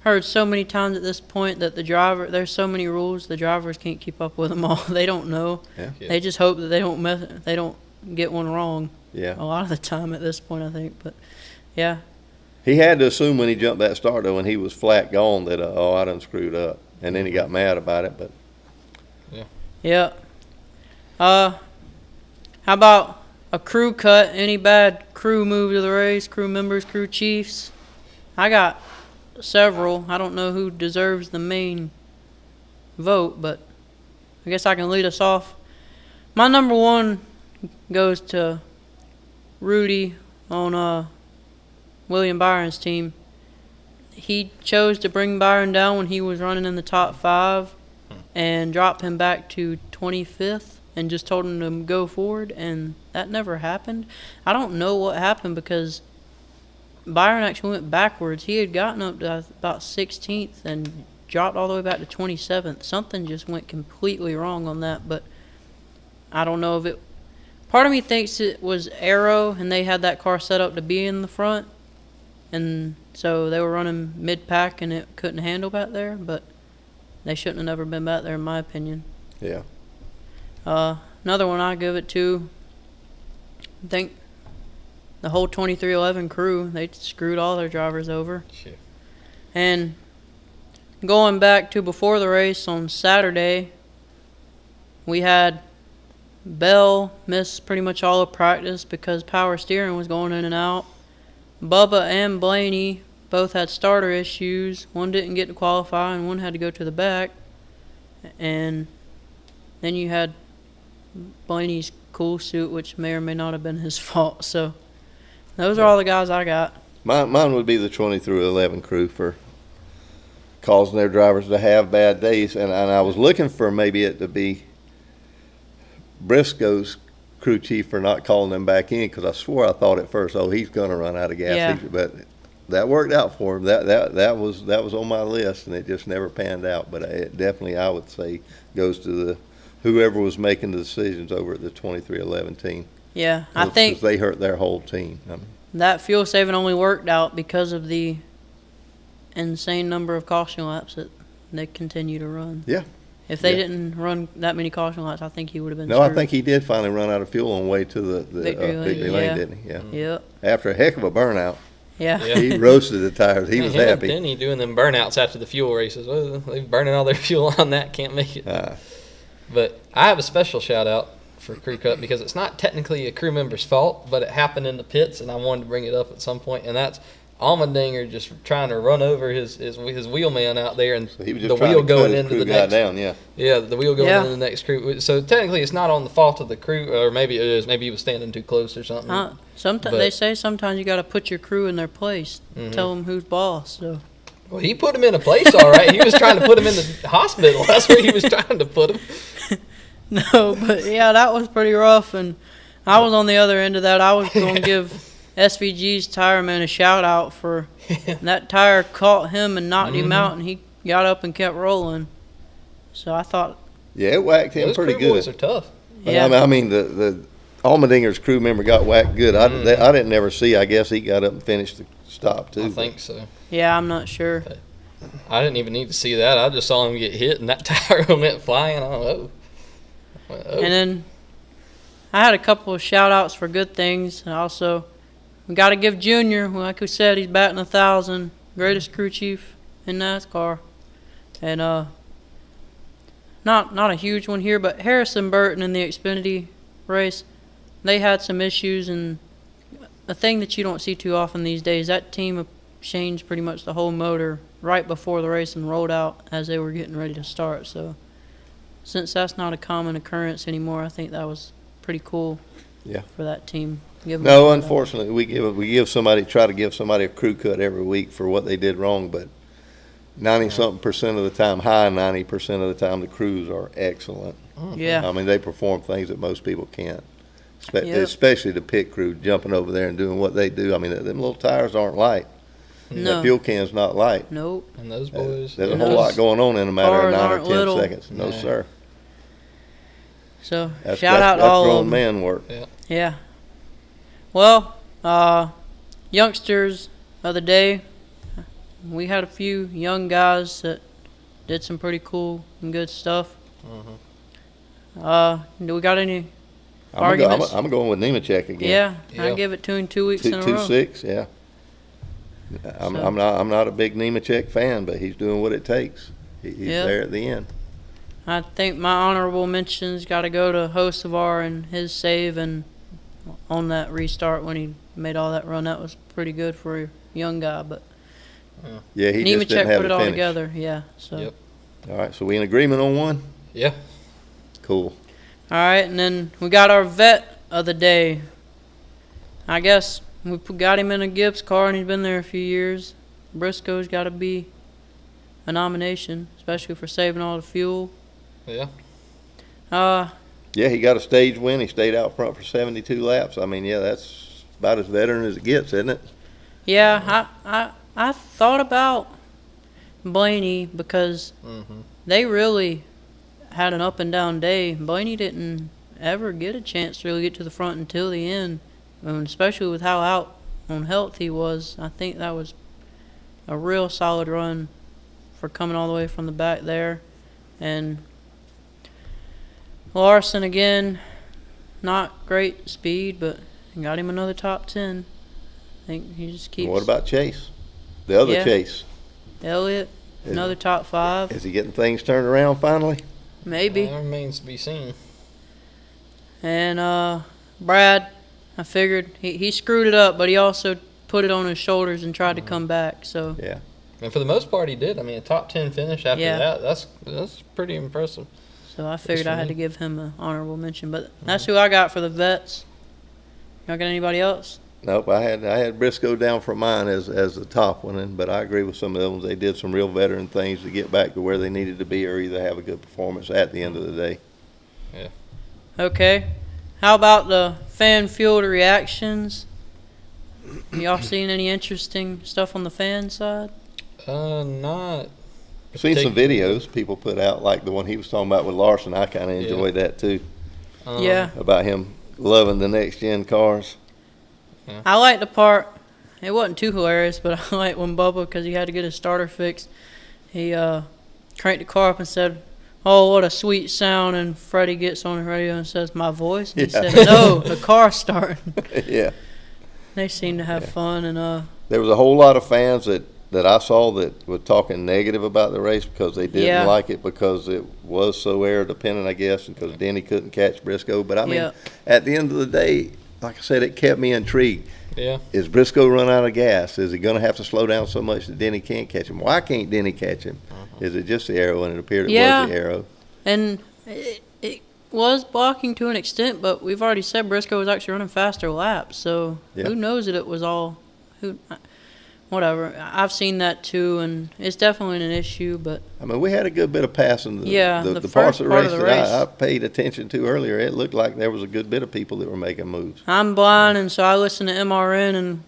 heard so many times at this point that there's so many rules, the drivers can't keep up with them all. They don't know. Yeah. They just hope that they don't get one wrong. Yeah. A lot of the time at this point, I think. But yeah. He had to assume when he jumped that start, though, when he was flat gone, that I done screwed up, and then he got mad about it. But yeah. How about a crew cut? Any bad crew move to the race? Crew members, crew chiefs? I got several. I don't know who deserves the main vote, but I guess I can lead us off. My number one goes to Rudy on William Byron's team. He chose to bring Byron down when he was running in the top 5 and drop him back to 25th and just told him to go forward, and that never happened. I don't know what happened because Byron actually went backwards. He had gotten up to about 16th and dropped all the way back to 27th. Something just went completely wrong on that, but I don't know if it... Part of me thinks it was Aero, and they had that car set up to be in the front, and so they were running mid-pack, and it couldn't handle back there, but they shouldn't have never been back there, in my opinion. yeah. Another one I give it to, I think the whole 2311 crew, they screwed all their drivers over. Shit. And going back to before the race on Saturday, we had Bell miss pretty much all of practice because power steering was going in and out. Bubba and Blaney both had starter issues. One didn't get to qualify and one had to go to the back. And then you had Blaney's cool suit, which may or may not have been his fault. So those are all the guys I got. Mine would be the 20 through 11 crew for causing their drivers to have bad days. And I was looking for maybe it to be Briscoe's crew chief for not calling them back in, because I swore I thought at first, he's going to run out of gas. Yeah. But that worked out for him. That was on my list, and it just never panned out. But it definitely, I would say, goes to whoever was making the decisions over at the 2311 team. Yeah, I think they hurt their whole team. that fuel saving only worked out because of the insane number of caution laps that they continue to run. Yeah. If they didn't run that many caution laps, I think he would have been No, screwed. I think he did finally run out of fuel on the way to the Victory Lane, yeah. didn't he? Yeah. Yep. After a heck of a burnout. Yeah. Yeah. He roasted the tires. He was Him and happy. Denny doing them burnouts after the fuel races. Well, they're burning all their fuel on that. Can't make it. But I have a special shout out for Crew Cut because it's not technically a crew member's fault, but it happened in the pits, and I wanted to bring it up at some point. And that's Allmendinger just trying to run over his wheelman out there, and So he was just the trying wheel to going cut his into crew the guy next. down, yeah. Yeah, the wheel going Yeah. into the next crew. So technically, it's not on the fault of the crew, or maybe it is. Maybe he was standing too close or something. Sometimes But- they say sometimes you got to put your crew in their place. Tell them who's boss. So Well, he put him in a place, all right. He was trying to put him in the hospital. That's where he was trying to put him. no, but yeah, that was pretty rough. And I was on the other end of that. I was going to give SVG's tire man a shout out for that tire caught him and knocked him out, and he got up and kept rolling. So I thought, Yeah, it whacked him Those pretty crew boys are good. tough. But yeah, I mean, the Allmendinger's crew member got whacked good. I didn't never see. I guess he got up and finished the stop, too. I think so. yeah, I'm not sure. I didn't even need to see that. I just saw him get hit, and that tire went flying. Oh. And then I had a couple of shout outs for good things. And also, we got to give Junior, like we said, he's batting 1,000, greatest crew chief in NASCAR. And not a huge one here, but Harrison Burton in the Xfinity race, they had some issues, and a thing that you don't see too often these days, that team changed pretty much the whole motor right before the race and rolled out as they were getting ready to start. So since that's not a common occurrence anymore, I think that was pretty cool. Yeah. For that team. Give them No, a shout out. unfortunately, try to give somebody a crew cut every week for what they did wrong, but 90-something% of the time, high 90% of the time, the crews are excellent. Yeah. I mean, they perform things that most people can't. Yep. Especially the pit crew jumping over there and doing what they do. I mean, them little tires aren't light. No. That fuel can's not light. Nope. And those boys. There's a And whole those lot going on in a matter of cars 9 or aren't 10 little. seconds. No, No. sir. So That's, shout out to that's all grown of them. man work. Yeah. Well, youngsters of the day, we had a few young guys that did some pretty cool and good stuff. Do we got any arguments? I'm going with Nemechek again. Yeah, I give it to him 2 weeks in a row. 2-6, yeah. I'm not a big Nemechek fan, but he's doing what it takes. He's there at the end. I think my honorable mentions got to go to Hocevar and his save and on that restart when he made all that run. That was pretty good for a young guy, but Yeah, he just didn't Nemechek have put it the all finish. together. Yeah. So. Yep. All right, so we in agreement on one? Yeah. Cool. All right, and then we got our vet of the day. I guess we got him in a Gibbs car, and he's been there a few years. Briscoe's got to be a nomination, especially for saving all the fuel. Yeah. Yeah, he got a stage win. He stayed out front for 72 laps. I mean, yeah, that's about as veteran as it gets, isn't it? Yeah, I thought about Blaney because they really had an up and down day. Blaney didn't ever get a chance to really get to the front until the end, especially with how out on health he was. I think that was a real solid run for coming all the way from the back there. And Larson again, not great speed, but got him another top 10. I think he just keeps. What about Chase? The other Chase. Elliott, another top 5. Is he getting things turned around finally? Maybe. That remains to be seen. And Brad, I figured he screwed it up, but he also put it on his shoulders and tried to come back. So Yeah. And for the most part, he did. I mean, a top 10 finish after that, that's pretty impressive. So I figured I had to give him an honorable mention. But that's who I got for the vets. Y'all got anybody else? Nope, I had Briscoe down for mine as the top one, but I agree with some of them. They did some real veteran things to get back to where they needed to be or either have a good performance at the end of the day. Yeah. Okay. How about the fan-fueled reactions? Y'all seen any interesting stuff on the fan side? Not. I've seen some videos people put out, like the one he was talking about with Larson. I kind of enjoyed that too. Yeah. About him loving the next-gen cars. Yeah. I like the part, it wasn't too hilarious, but I like when Bubba, because he had to get his starter fixed, he cranked the car up and said, "Oh, what a sweet sound," and Freddie gets on the radio and says, "My voice?" And he said, "No, the car's starting." Yeah. They seem to have fun, and there was a whole lot of fans that I saw that were talking negative about the race because they didn't like it because it was so air dependent, I guess, and because Denny couldn't catch Briscoe. But I mean, at the end of the day, like I said, it kept me intrigued. Yeah. Is Briscoe run out of gas? Is he going to have to slow down so much that Denny can't catch him? Why can't Denny catch him? Is it just the arrow? And it appeared it was the arrow. And it was blocking to an extent, but we've already said Briscoe was actually running faster laps. So who knows that it was all whatever. I've seen that too, and it's definitely an issue. But I mean, we had a good bit of passing. The first parts of the part race of the that I paid attention to earlier, it looked like there was a good bit of people that were making moves. I'm blind, and so I listen to MRN, and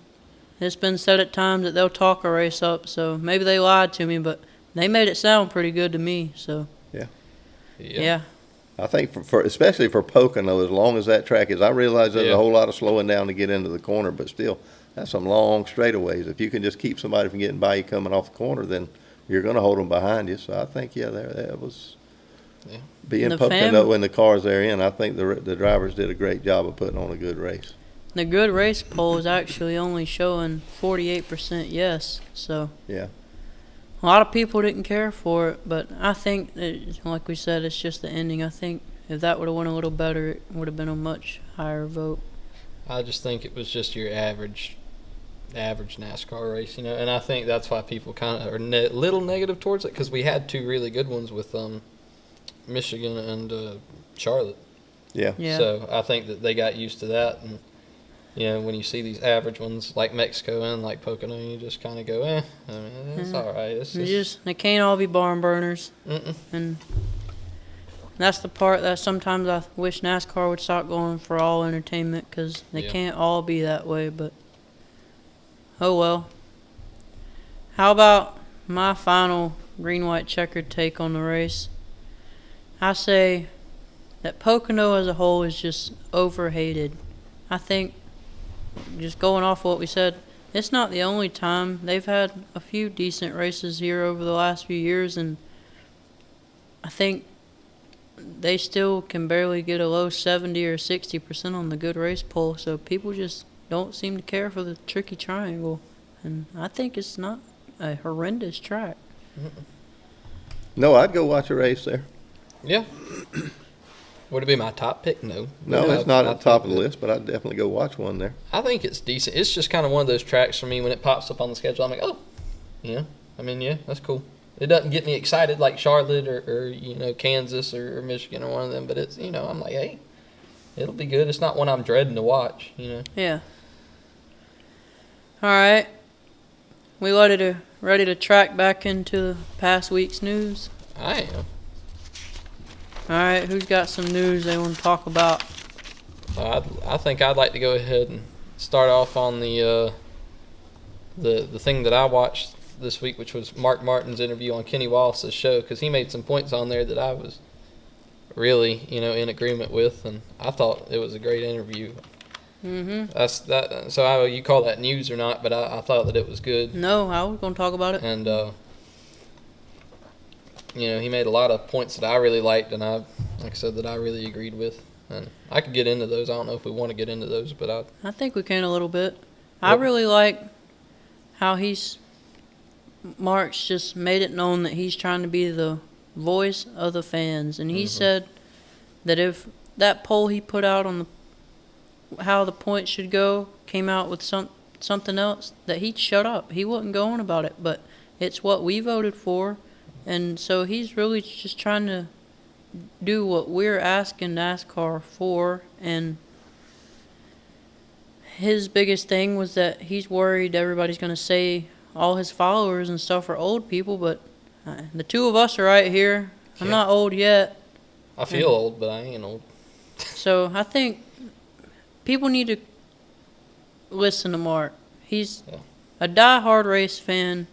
it's been said at times that they'll talk a race up. So maybe they lied to me, but they made it sound pretty good to me. So yeah. I think for especially for Pocono, as long as that track is, I realize there's a whole lot of slowing down to get into the corner, but still, that's some long straightaways. If you can just keep somebody from getting by you coming off the corner, then you're going to hold them behind you. So I think, that was being Pocono in the cars they're in. I think the drivers did a great job of putting on a good race. The good race poll is actually only showing 48% yes. So yeah. A lot of people didn't care for it, but I think, like we said, it's just the ending. I think if that would have went a little better, it would have been a much higher vote. I just think it was just your average NASCAR race, and I think that's why people kind of are a little negative towards it, because we had two really good ones with Michigan and Charlotte. Yeah. So I think that they got used to that, you know, when you see these average ones like Mexico and like Pocono, you just kind of go, I mean, it's all right. It's just They can't all be barn burners. Mm-mm. And that's the part that sometimes I wish NASCAR would stop going for all entertainment, because they can't all be that way. But oh well. How about my final green-white checkered take on the race? I say that Pocono as a whole is just overhated. I think, just going off what we said, it's not the only time. They've had a few decent races here over the last few years, and I think they still can barely get a low 70 or 60% on the good race poll. So people just don't seem to care for the tricky triangle, and I think it's not a horrendous track. No, I'd go watch a race there. Yeah. Would it be my top pick? No. No, it's not at the top of the list, but I'd definitely go watch one there. I think it's decent. It's just kind of one of those tracks for me when it pops up on the schedule. I'm like, oh, yeah. I mean, yeah, that's cool. It doesn't get me excited like Charlotte or you know, Kansas or Michigan or one of them, but it's, you know, I'm like, hey, it'll be good. It's not one I'm dreading to watch, you know. Yeah. All right. We ready to track back into the past week's news? I am. All right, who's got some news they want to talk about? I think I'd like to go ahead and start off on the thing that I watched this week, which was Mark Martin's interview on Kenny Wallace's show, because he made some points on there that I was really, you know, in agreement with, and I thought it was a great interview. That's that. So you call that news or not? But I thought that it was good. No, I was going to talk about it. And you know, he made a lot of points that I really liked, and like I said, that I really agreed with. And I could get into those. I don't know if we want to get into those, but I think we can a little bit. I really like how Mark's just made it known that he's trying to be the voice of the fans, and he said that if that poll he put out on how the points should go came out with something else, that he'd shut up. He wouldn't go on about it, but it's what we voted for, and so he's really just trying to do what we're asking NASCAR for. And his biggest thing was that he's worried everybody's going to say all his followers and stuff are old people, but the two of us are right here. I'm not old yet. I feel old, but I ain't old. So I think people need to listen to Mark. He's a die-hard race fan,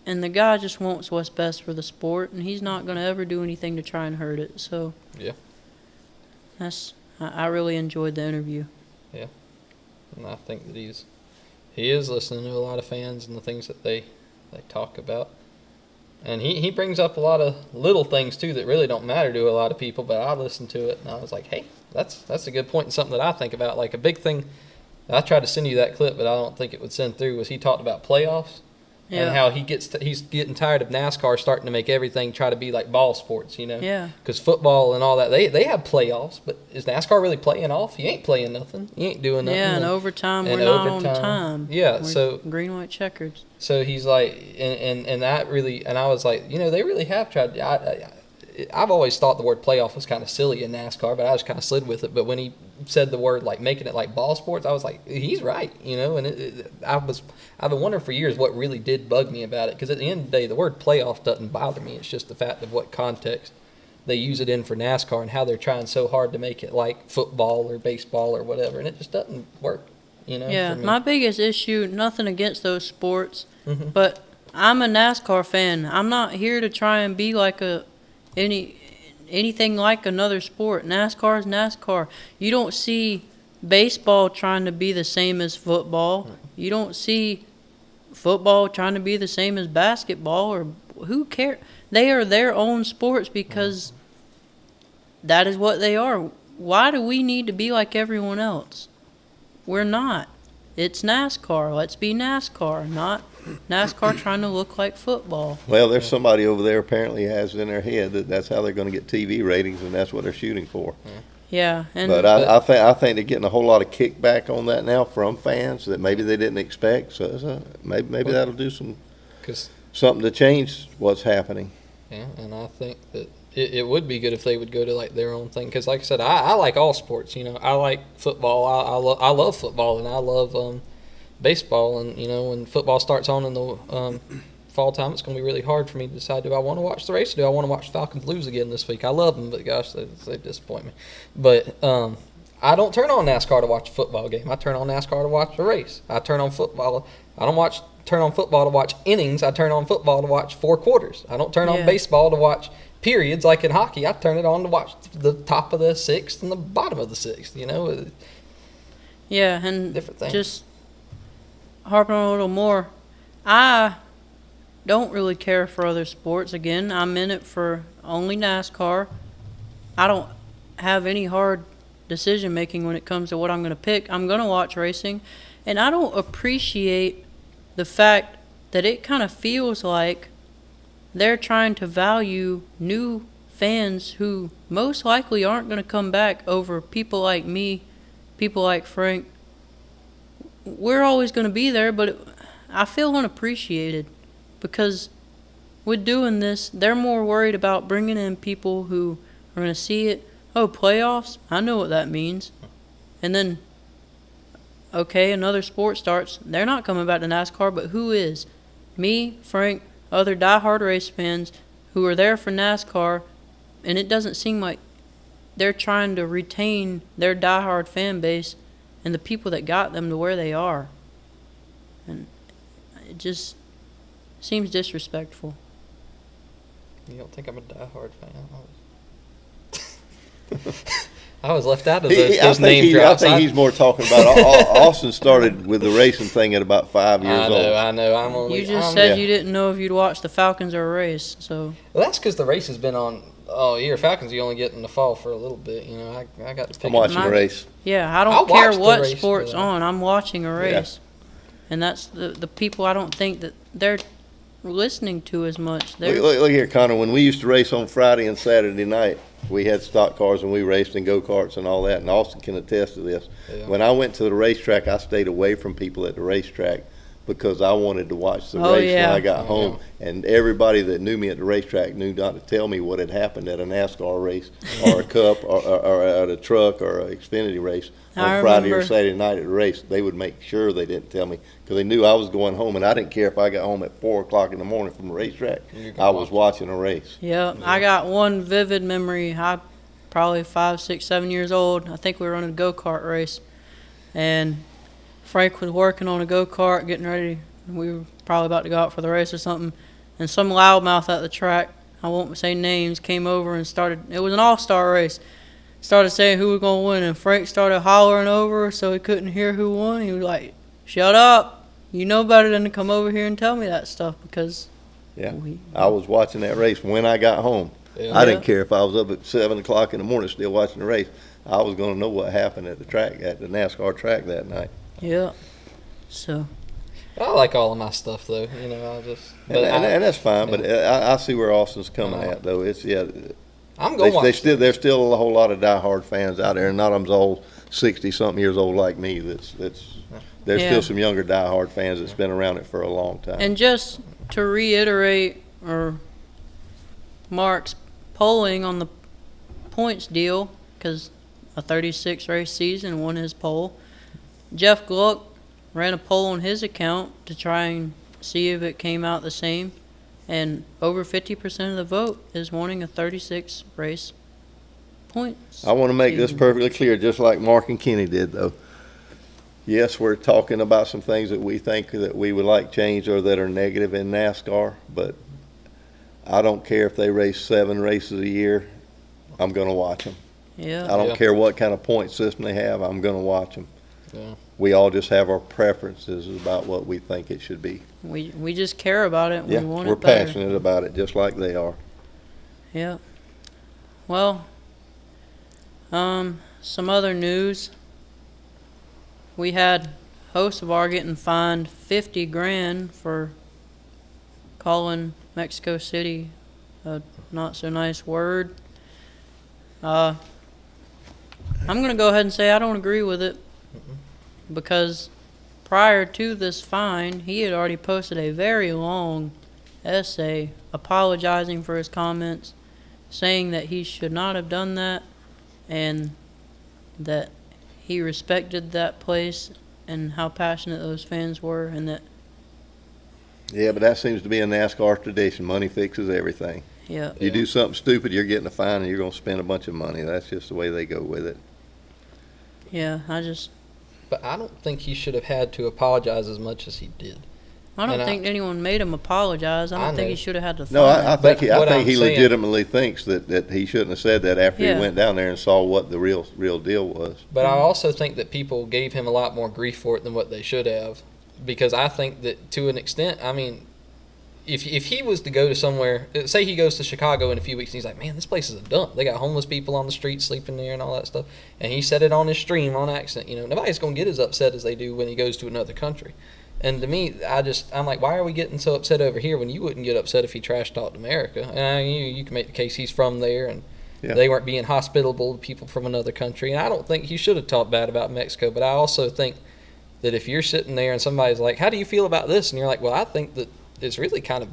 and the guy just wants what's best for the sport, and he's not going to ever do anything to try and hurt it. So yeah, I really enjoyed the interview. Yeah, and I think that he is listening to a lot of fans and the things that they talk about. And he brings up a lot of little things, too, that really don't matter to a lot of people, but I listened to it, and I was like, hey, that's a good point and something that I think about. Like, a big thing, I tried to send you that clip, but I don't think it would send through, was he talked about playoffs. Yeah. And how he's getting tired of NASCAR starting to make everything try to be like ball sports, you know? Yeah. Because football and all that, they have playoffs, but is NASCAR really playing off? You ain't playing nothing. You ain't doing nothing. Yeah, and overtime, we're not on time. Yeah, we're so green, white, checkers. So he's like, and that really, and I was like, you know, they really have tried. I've always thought the word playoff was kind of silly in NASCAR, but I just kind of slid with it. But when he said the word, like, making it like ball sports, I was like, he's right, you know. And I've been wondering for years what really did bug me about it, because at the end of the day, the word playoff doesn't bother me. It's just the fact of what context they use it in for NASCAR and how they're trying so hard to make it like football or baseball or whatever, and it just doesn't work, you know. Yeah, my biggest issue, nothing against those sports, but I'm a NASCAR fan. I'm not here to try and be like anything like another sport. NASCAR is NASCAR. You don't see baseball trying to be the same as football. You don't see football trying to be the same as basketball, or who cares? They are their own sports because that is what they are. Why do we need to be like everyone else? We're not. It's NASCAR. Let's be NASCAR, not NASCAR trying to look like football. Well, there's somebody over there apparently has in their head that that's how they're going to get TV ratings, and that's what they're shooting for. Yeah, but I think they're getting a whole lot of kickback on that now from fans that maybe they didn't expect. So maybe that'll do something to change what's happening. Yeah, and I think that it would be good if they would go to like their own thing. Because like I said, I like all sports. You know, I like football. I love football, and I love baseball. And you know, when football starts on in the fall time, it's going to be really hard for me to decide, do I want to watch the race or do I want to watch the Falcons lose again this week? I love them, but gosh, they disappoint me. But I don't turn on NASCAR to watch a football game. I turn on NASCAR to watch a race. I turn on football. I don't turn on football to watch innings. I turn on football to watch 4 quarters. I don't turn on baseball to watch periods like in hockey. I turn it on to watch the top of the 6th and the bottom of the 6th, you know. Yeah, and different things. Just harping on a little more, I don't really care for other sports. Again, I'm in it for only NASCAR. I don't have any hard decision making when it comes to what I'm going to pick. I'm going to watch racing, and I don't appreciate the fact that it kind of feels like they're trying to value new fans who most likely aren't going to come back over people like me, people like Frank. We're always going to be there, but I feel unappreciated. Because with doing this, they're more worried about bringing in people who are going to see it. Oh, playoffs? I know what that means. And then, okay, another sport starts. They're not coming back to NASCAR, but who is? Me, Frank, other diehard race fans who are there for NASCAR, and it doesn't seem like they're trying to retain their diehard fan base and the people that got them to where they are. And it just seems disrespectful. You don't think I'm a diehard fan? I was left out of those name drops. I think he's more talking about Austin started with the racing thing at about 5 years old. I know. You just said you didn't know if you'd watch the Falcons or a race, so. Well, that's because the race has been on all year. Falcons you only get in the fall for a little bit. You know, I got to pick. I'm watching a race. Yeah, I don't care what sport's on. I'm watching a race, and that's the people I don't think that they're listening to as much. Look here, Connor. When we used to race on Friday and Saturday night, we had stock cars and we raced in go-karts and all that, and Austin can attest to this. Yeah. When I went to the racetrack, I stayed away from people at the racetrack because I wanted to watch the race when I got home. And everybody that knew me at the racetrack knew not to tell me what had happened at a NASCAR race or a Cup or at a truck or an Xfinity race on Friday or Saturday night at the race. They would make sure they didn't tell me because they knew I was going home, and I didn't care if I got home at 4 o'clock in the morning from the racetrack. I was watching a race. Yeah, I got one vivid memory. I probably 5, 6, 7 years old. I think we were running a go-kart race, and Frank was working on a go-kart, getting ready. We were probably about to go out for the race or something, and some loudmouth at the track, I won't say names, came over and started. It was an all-star race. Started saying who was going to win, and Frank started hollering over so he couldn't hear who won. He was like, "Shut up. You know better than to come over here and tell me that stuff," because I was watching that race when I got home. I didn't care if I was up at 7 o'clock in the morning still watching the race. I was going to know what happened at the track, at the NASCAR track that night. Yeah. So. I like all of my stuff though. You know, and that's fine. But I see where Austin's coming at though. It's I'm going. There's still a whole lot of diehard fans out there, and not I'm all 60-something years old like me. There's still some younger diehard fans that's been around it for a long time. And just to reiterate, or Mark's polling on the points deal, because a 36 race season won his poll. Jeff Gluck ran a poll on his account to try and see if it came out the same, and over 50% of the vote is wanting a 36 race points. I want to make this perfectly clear, just like Mark and Kenny did, though. Yes, we're talking about some things that we think that we would like changed or that are negative in NASCAR, but I don't care if they race 7 races a year. I'm going to watch them. Yeah. I don't care what kind of point system they have. I'm going to watch them. Yeah. We all just have our preferences about what we think it should be. We just care about it. We want we're it better. passionate about it, just like they are. Yeah. Well, some other news. We had Hocevar getting fined $50,000 for calling Mexico City a not so nice word. I'm going to go ahead and say I don't agree with it, because prior to this fine, he had already posted a very long essay apologizing for his comments saying that he should not have done that, and that he respected that place and how passionate those fans were, and that Yeah, but that seems to be a NASCAR tradition. Money fixes everything. yeah. You do something stupid, you're getting a fine, and you're going to spend a bunch of money. That's just the way they go with it. Yeah, But I don't think he should have had to apologize as much as he did. I don't And think anyone made him apologize. I I don't think know. he should have had to. No, fine. I think But I what think I'm he saying- legitimately thinks that he shouldn't have said that after Yeah. he went down there and saw what the real deal was. But I also think that people gave him a lot more grief for it than what they should have, because I think that to an extent, I mean, if he was to go to somewhere, say he goes to Chicago in a few weeks, and he's like, man, this place is a dump. They got homeless people on the street sleeping there and all that stuff, and he said it on his stream on accident. Nobody's going to get as upset as they do when he goes to another country. And to me, I'm like, why are we getting so upset over here when you wouldn't get upset if he trash talked America? And you can make the case he's from there, and Yeah. they weren't being hospitable to people from another country. And I don't think he should have talked bad about Mexico, but I also think that if you're sitting there and somebody's like, how do you feel about this? And you're like, well, I think that it's really kind of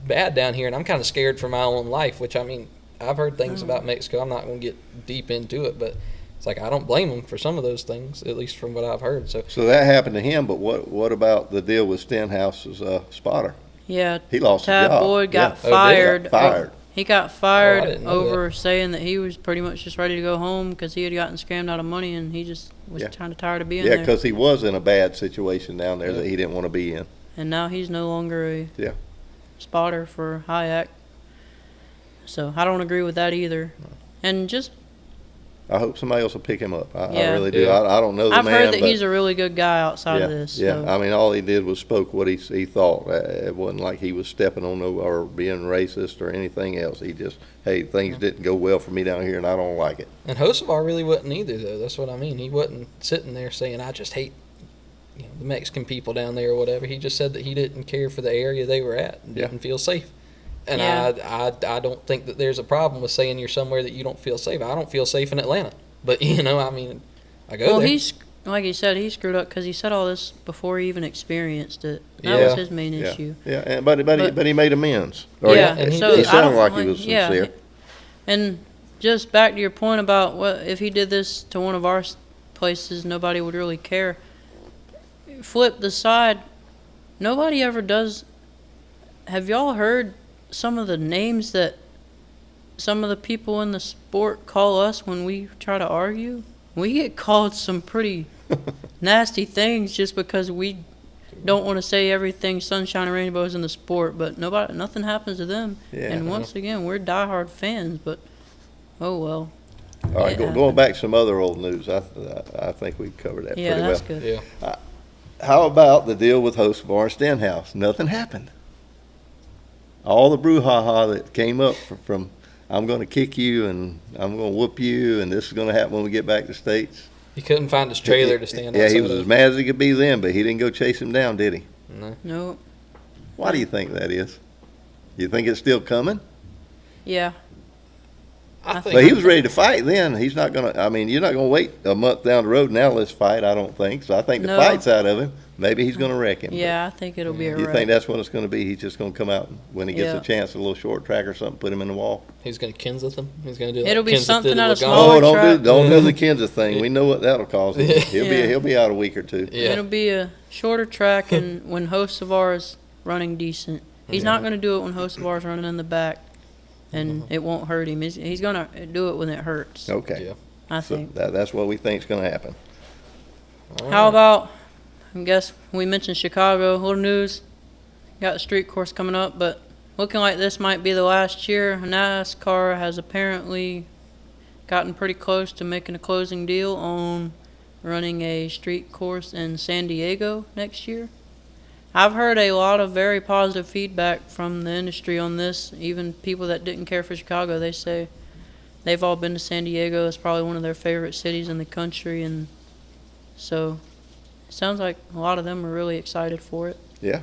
bad down here, and I'm kind of scared for my own life, which, I mean, I've heard things about Mexico. I'm not going to get deep into it, but it's like I don't blame him for some of those things, at least from what I've heard. So that happened to him, but what about the deal with Stenhouse's spotter? Yeah, He lost his Tad job. Boyd got Yeah. fired. Fired. He got Oh, I fired didn't know over saying that he was pretty much just ready to go home because he had gotten scammed out of money, and he just was Yeah. kind of tired of being Yeah, there. because he was in a bad situation down there that he didn't want to be in. And now he's no longer a Yeah. spotter for Hayek. So I don't agree with that either. And just, I hope somebody else will pick him up. I Yeah. really do. Yeah. I don't know the I've man, heard that but he's a really good guy outside yeah, of this. yeah. So. I mean, all he did was spoke what he thought. It wasn't like he was stepping on or being racist or anything else. He just, hey, things didn't go well for me down here, and I don't like it. And Hocevar really wasn't either, though. That's what I mean. He wasn't sitting there saying, I just hate the Mexican people down there or whatever. He just said that he didn't care for the area they were at and Yeah. didn't feel safe. And Yeah. I don't think that there's a problem with saying you're somewhere that you don't feel safe. I don't feel safe in Atlanta. But, I mean, I go Well, there. he's, like he said, he screwed up because he said all this before he even experienced it. That Yeah. was his main Yeah, issue. yeah. But he made amends. Yeah, and he so did. He I sounded don't like he was sincere. And just back to your point about what if he did this to one of our places, nobody would really care. Flip the side, nobody ever does. Have y'all heard some of the names that some of the people in the sport call us when we try to argue? We get called some pretty nasty things just because we don't want to say everything sunshine and rainbows in the sport, but nothing happens to them. Yeah. And once again, we're diehard fans, but oh well. All right, It going happened. back to some other old news. I think we covered that Yeah, pretty that's well. good. Yeah. How about the deal with Hocevar and Stenhouse? Nothing happened. All the brouhaha that came up from I'm going to kick you and I'm going to whoop you and this is going to happen when we get back to States. He couldn't find his trailer to stand Yeah, outside he was of. as mad as he could be then, but he didn't go chase him down, did he? No. No. Why do you think that is? You think it's still coming? Yeah. I think But he was ready to fight then. He's not going to, I mean, you're not going to wait a month down the road now, let's fight, I don't think. So I think the No. fight's out of him. Maybe he's going to wreck him. but Yeah, I think it'll be a You wreck. think that's what it's going to be? He's just going to come out when he gets Yeah. a chance, a little short track or something, put him in the wall? he's going to Kenseth him. He's going to do It'll like be Kenseth something did at out of Laguna. smaller Oh, track. don't do the Kansas thing. We know what that'll cause him. Yeah. He'll be out a week or two. Yeah. It'll be a shorter track, and when Hocevar is running decent, he's not going to do it when Hocevar is running in the back, and it won't hurt him. He's going to do it when it hurts. Okay. Yeah. I So think. that's what we think is going to happen. How about? I guess we mentioned Chicago. Little news. Got the street course coming up, but looking like this might be the last year. NASCAR has apparently gotten pretty close to making a closing deal on running a street course in San Diego next year. I've heard a lot of very positive feedback from the industry on this. Even people that didn't care for Chicago, they say they've all been to San Diego. It's probably one of their favorite cities in the country, and so it sounds like a lot of them are really excited for it. Yeah.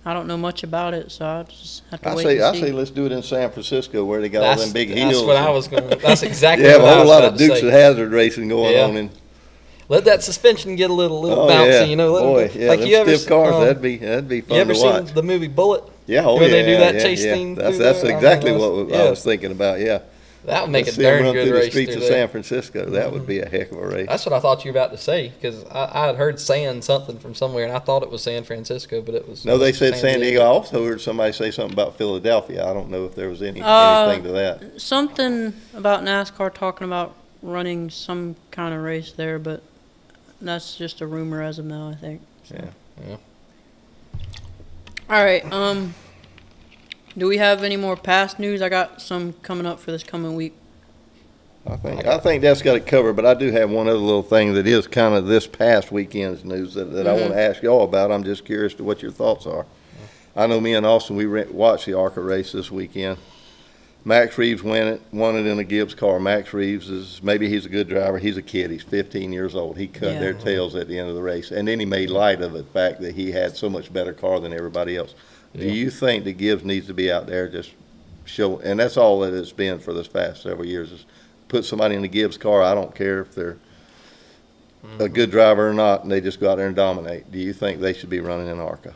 I don't know much about it, so I just have to I wait say and see. let's do it in San Francisco where they got all them big hills. That's what I was going. That's exactly You have what a I whole was lot about of to Dukes say. of Hazzard racing going Yeah. on in. Let that suspension get a little Oh bouncy, yeah, Let boy, them, yeah, like them you ever stiff cars. um, That'd be You fun ever to seen watch. the movie Bullet Yeah, oh, when yeah, they do that yeah, chase yeah. thing. That's through that's there. exactly I mean, what that's- I was thinking about. Yeah, That would make Let's a see 'em darn run good through the race streets through of there. San Francisco. That would be a heck of a race. That's what I thought you were about to say, because I had heard saying something from somewhere, and I thought it was San Francisco, but it was. No, they said San Diego. I also heard somebody say something about Philadelphia. I don't know if there was anything to that. Something about NASCAR talking about running some kind of race there, but that's just a rumor as of now, I think. So. Yeah. All right. Do we have any more past news? I got some coming up for this coming week. I think that's got it covered, but I do have one other little thing that is kind of this past weekend's news that I want to ask y'all about. I'm just curious to what your thoughts are. I know me and Austin, we watched the ARCA race this weekend. Max Reeves won it in a Gibbs car. Max Reeves maybe he's a good driver. He's a kid. He's 15 years old. He cut their tails at the end of the race. And then he made light of the fact that he had so much better car than everybody else. Do you think that Gibbs needs to be out there just show, and that's all that it's been for this past several years, is put somebody in the Gibbs car. I don't care if they're a good driver or not, and they just go out there and dominate. Do you think they should be running in ARCA?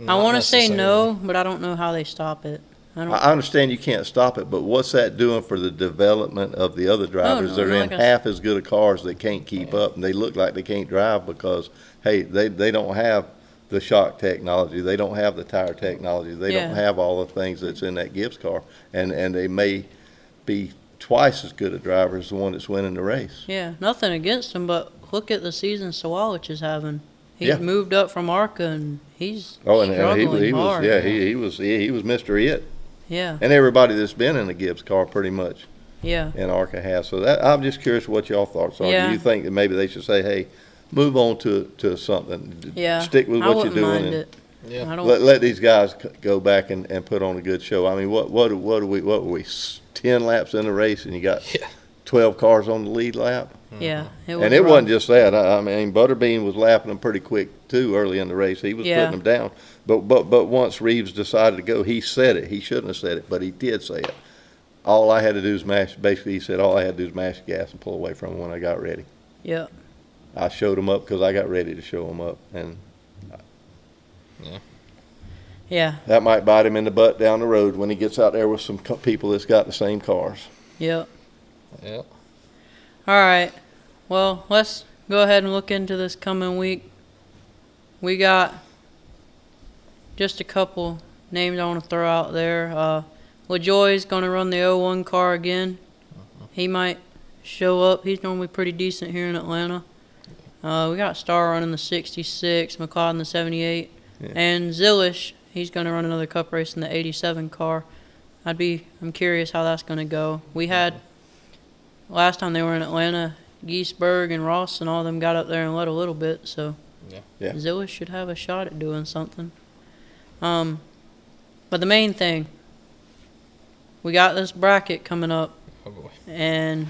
I want to say no, but I don't know how they stop it. I understand you can't stop it, but what's that doing for the development of the other drivers that are in half as good of cars that can't keep up, and they look like they can't drive because, hey, they don't have the shock technology, they don't have the tire technology, they don't have all the things that's in that Gibbs car, and they may be twice as good a driver as the one that's winning the race. Yeah, nothing against him, but look at the season Sawalich is having. He's moved up from ARCA, and he's struggling hard. He was Mr. It. Yeah. And everybody that's been in the Gibbs car pretty much. Yeah. In ARCA has. So that I'm just curious what y'all thoughts are. Yeah. Do you think that maybe they should say, hey, move on to something. Yeah. Stick with what you're doing. Mind and it. Yeah. Let these guys go back and put on a good show. I mean, what were we 10 laps in the race and you got 12 cars on the lead lap? Yeah. It wasn't just that. I mean, Butterbean was lapping them pretty quick too early in the race. He was putting them down. But once Reeves decided to go, he said it. He shouldn't have said it, but he did say it. All I had to do is basically he said all I had to do is mash gas and pull away from him when I got ready. Yeah. I showed him up because I got ready to show him up. And yeah. That might bite him in the butt down the road when he gets out there with some people that's got the same cars. Yep. Yep. All right. Well, let's go ahead and look into this coming week. We got just a couple names I want to throw out there. LaJoy's going to run the 01 car again. He might show up. He's normally pretty decent here in Atlanta. We got Starr running the 66, McLeod the 78, and Zillish, he's going to run another cup race in the 87 car. I'm curious how that's going to go. We had, last time they were in Atlanta, Giesberg and Ross and all of them got up there and led a little bit, so Zillish should have a shot at doing something. But the main thing, we got this bracket coming up, and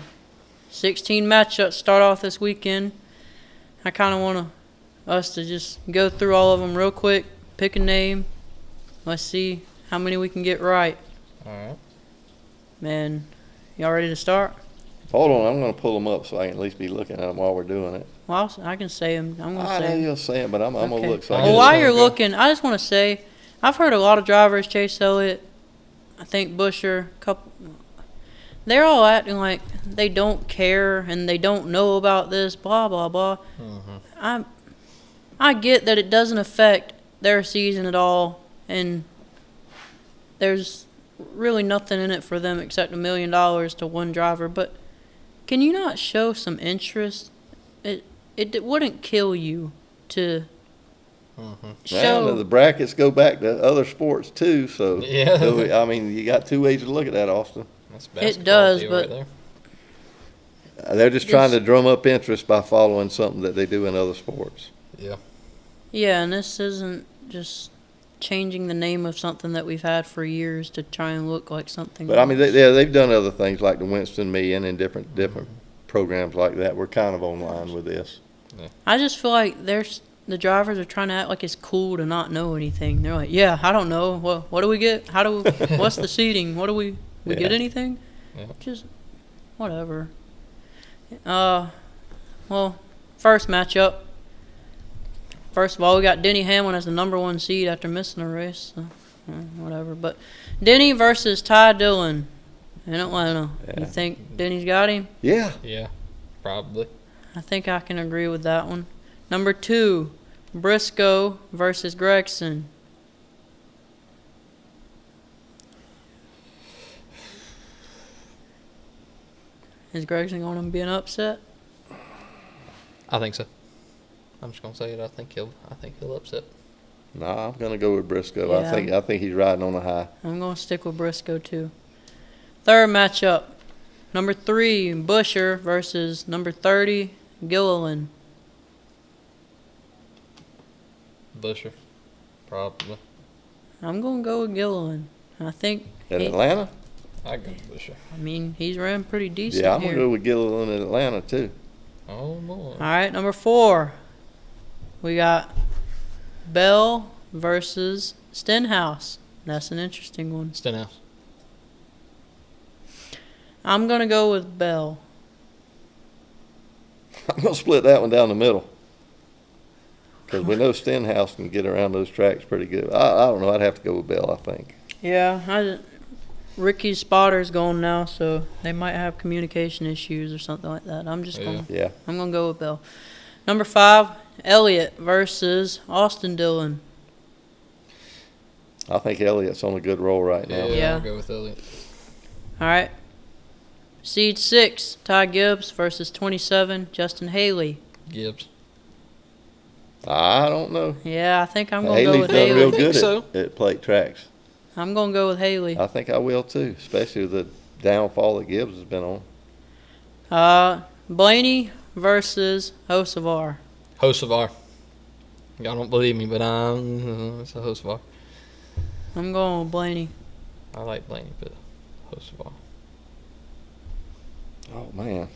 16 matchups start off this weekend. I kind of want us to just go through all of them real quick, pick a name. Let's see how many we can get right. All right. Man, y'all ready to start? Hold on, I'm going to pull them up so I can at least be looking at them while we're doing it. Well, I can say them. I'm going to say I know you'll say it, but I'm going to look. So well, while you're looking, I just want to say, I've heard a lot of drivers, Chase Elliott, I think Busher, they're all acting like they don't care and they don't know about this, blah, blah, blah. Mm-hmm. I get that it doesn't affect their season at all, and there's really nothing in it for them except $1 million to one driver, but can you not show some interest? It wouldn't kill you to show. The brackets go back to other sports too, so I mean, you got two ways to look at that, Austin. It does, but right they're just trying to drum up interest by following something that they do in other sports. Yeah, and this isn't just changing the name of something that we've had for years to try and look like something But else. I mean, they've done other things like the Winston Million and different programs like that. We're kind of online with this. I just feel like the drivers are trying to act like it's cool to not know anything. They're like, yeah, I don't know. What do we get? What's the seating? What do we get anything? Just whatever. Well, first matchup. First of all, we got Denny Hamlin as the #1 seed after missing a race. So, whatever. But Denny versus Ty Dillon in Atlanta. Yeah. You think Denny's got him? Yeah. Yeah, probably. I think I can agree with that one. Number 2, Briscoe versus Gregson. Is Gregson going to be an upset? I think so. I'm just gonna say it. I think he'll upset. No, I'm gonna go with Briscoe. Yeah. I think he's riding on a high. I'm going to stick with Briscoe too. Third matchup, number 3, Busher versus number 30, Gilliland. Busher, probably. I'm going to go with Gilliland. I think In Atlanta? I go with Busher. I mean, he's ran pretty decent Yeah, I'm here. gonna go with Gilliland in Atlanta too. Oh boy. All right, number 4, we got Bell versus Stenhouse. That's an interesting one. Stenhouse. I'm going to go with Bell. I'm gonna split that one down the middle. Because we know Stenhouse can get around those tracks pretty good. I don't know. I'd have to go with Bell, I think. Yeah, Ricky's spotter's gone now, so they might have communication issues or something like that. I'm just going to Yeah. I'm going to go with Bell. Number 5, Elliott versus Austin Dillon. I think Elliott's on a good roll right now. Yeah. I'll go with Elliott. All right. Seed 6, Ty Gibbs versus 27, Justin Haley. Gibbs. I don't know. Yeah, I think I'm going to go Haley's with done Haley. real I think good so. at plate tracks. I'm going to go with Haley. I think I will too, especially with the downfall that Gibbs has been on. Blaney versus Hocevar. Hocevar. Y'all don't believe me, but it's a Hocevar. I'm going with Blaney. I like Blaney, but Hocevar. Oh man.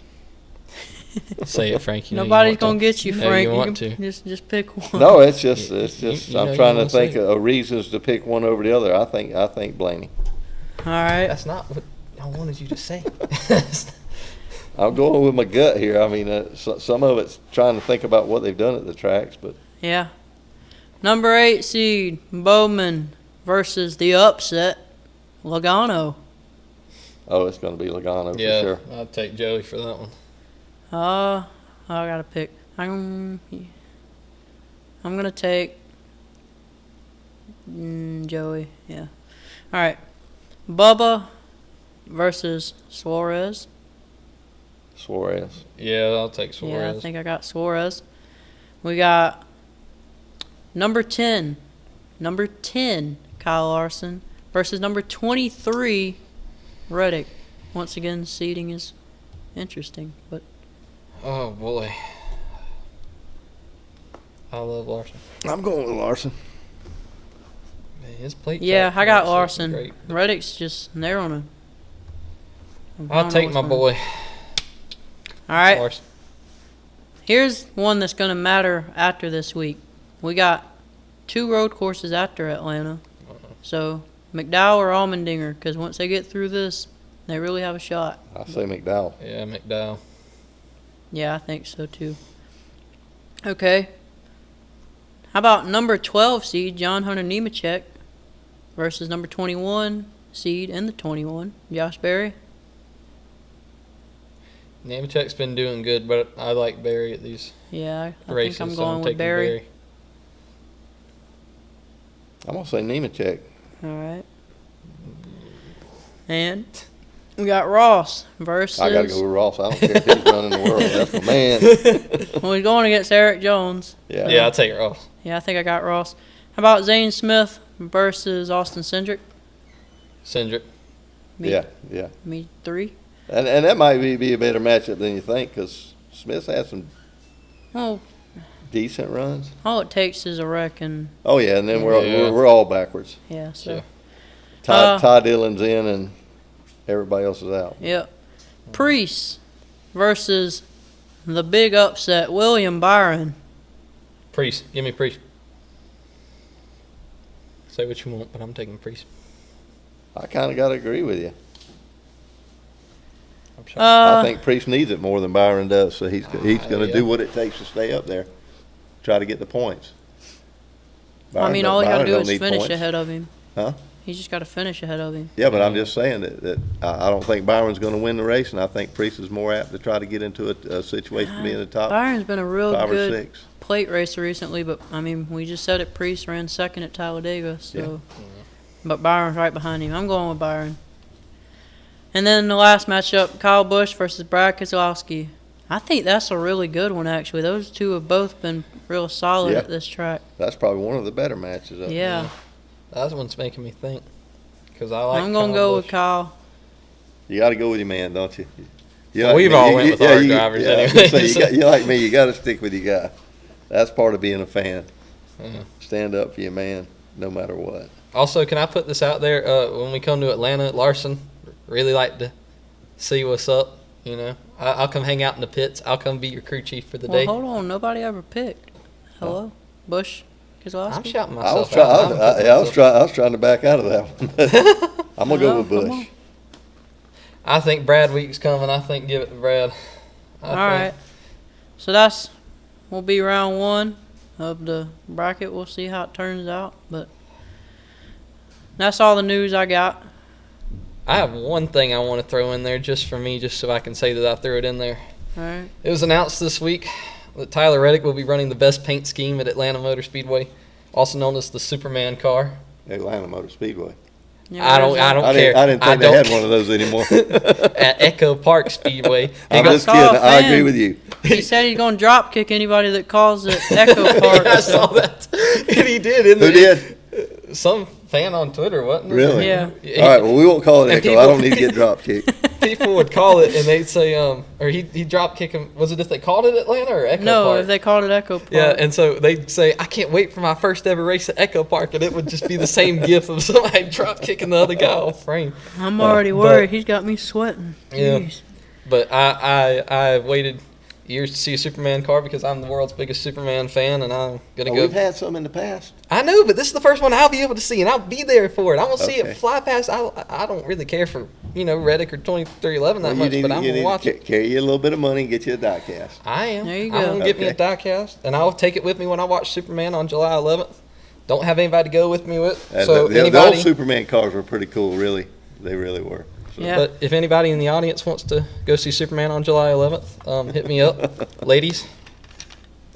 Say it, Frank. You know you Nobody's want to. going to get you, know you Frank. want can to. just pick one. No, it's just You know I'm you trying to wanna say think it. of reasons to pick one over the other. I think Blaney. All right. That's not what I wanted you to say. I'm going with my gut here. I mean, some of it's trying to think about what they've done at the tracks, but Yeah. Number 8 seed, Bowman versus the upset, Logano. it's going to be Logano Yeah, for sure. I'll take Joey for that one. I got to pick. I'm going to take Joey. Yeah. All right. Bubba versus Suarez. Suarez. Yeah, I'll take Yeah, Suarez. I think I got Suarez. We got number 10, Kyle Larson versus number 23, Reddick. Once again, seeding is interesting, but Oh boy. I love Larson. I'm going with Larson. Man, his plate. yeah, track I got tracks are Larson. great. Reddick's just they're on a. I'll take my boy. All right, Larson. here's one that's going to matter after this week. We got 2 road courses after Atlanta, so McDowell or Allmendinger, because once they get through this, they really have a shot. I say McDowell. Yeah, McDowell. Yeah, I think so too. Okay. How about number 12 seed, John Hunter Nemechek, versus number 21 seed and the 21, Josh Berry? Nemechek's been doing good, but I like Barry at these Yeah, I races. think I'm so going with taking Berry. I'm going to say Nemechek. All right. And we got Ross versus. I got to go with Ross. I don't care if he's running the world. That's my man. Well, he's going against Eric Jones. Yeah. Yeah, I'll take Ross. Yeah, I think I got Ross. How about Zane Smith versus Austin Cindric? Cindric. Me, Yeah. Me 3. And that might be a better matchup than you think because Smith's had some Well, decent runs. all it takes is a wreck, and Oh, yeah, and then Yeah. we're all backwards. yeah, so. Yeah. Ty Dillon's in and everybody else is out. Yep. Priest versus the big upset, William Byron. Priest. Give me Priest. Say what you want, but I'm taking Priest. I kind of got to agree with you. I'm shocked. I think Priest needs it more than Byron does, so he's going to yeah. do what it takes to stay up there, try to get the points. I mean, all he got to Byron do don't is need finish points. ahead of him. Huh? He's just got to finish ahead of him. Yeah, but I'm just saying that I don't think Byron's going to win the race, and I think Priest is more apt to try to get into a situation to be in the top Byron's been a real 5 or good 6. plate racer recently, but I mean, we just said it. Priest ran second at Talladega, so. But Byron's right behind him. I'm going with Byron. And then the last matchup, Kyle Busch versus Brad Keselowski. I think that's a really good one, actually. Those two have both been real solid Yeah. at this track. That's probably one of the better matches up Yeah. That one's making me think. Because I like I'm going to Kyle go Busch. with Kyle. You got to go with your man, don't you? Well, we've all went with our drivers I was anyway, gonna say, so- you like me, you got to stick with your guy. That's part of being a fan. Yeah. Stand up for your man, no matter what. Also, can I put this out there? When we come to Atlanta, Larson, really like to see what's up. You know, I'll come hang out in the pits. I'll come be your crew chief for the Well, day. hold on. Nobody ever picked. Hello? Busch Keselowski? I'm shouting I was, myself out. I was trying to back out of that one. I'm gonna go with come Bush. on. I think Brad Week's coming. I think give it to Brad. All right. So will be round 1 of the bracket. We'll see how it turns out. But that's all the news I got. I have one thing I want to throw in there just for me, just so I can say that I threw it in there. All right. It was announced this week that Tyler Reddick will be running the best paint scheme at Atlanta Motor Speedway, also known as the Superman car. Atlanta Motor Speedway. Yeah, I don't care. Didn't think they don't had one of those anymore. At Echo Park Speedway. I'm got just call kidding. a I fan. agree with you. He said he's going to drop kick anybody that calls it Echo Park. I saw that. And he did. Who did? Some fan on Twitter, wasn't it? Really? Yeah. All right. Well, we won't call it And Echo. people- I don't need to get drop kicked. People would call it, and they'd say, or he drop kick him. Was it if they called it Atlanta or Echo No, Park? if they called it Echo Park. Yeah, and so they'd say, I can't wait for my first ever race at Echo Park, and it would just be the same gif of somebody drop kicking the other guy off frame. I'm already worried. He's got me sweating. Yeah. Jeez. But I waited years to see a Superman car because I'm the world's biggest Superman fan, and I'm gonna go. We've had some in the past. I know, but this is the first one I'll be able to see, and I'll be there for it. I'm gonna see Okay. it fly past. I don't really care for Reddick or 2311 that much, but I'm gonna watch it. Carry you a little bit of money and get you a diecast. I am. There you I'm go. gonna get me a diecast, and I'll take it with me when I watch Superman on July 11th. Don't have anybody to go with me with, And so the old anybody. Superman cars were pretty cool, really. They really were. So. Yeah. But if anybody in the audience wants to go see Superman on July 11th, hit me up, ladies.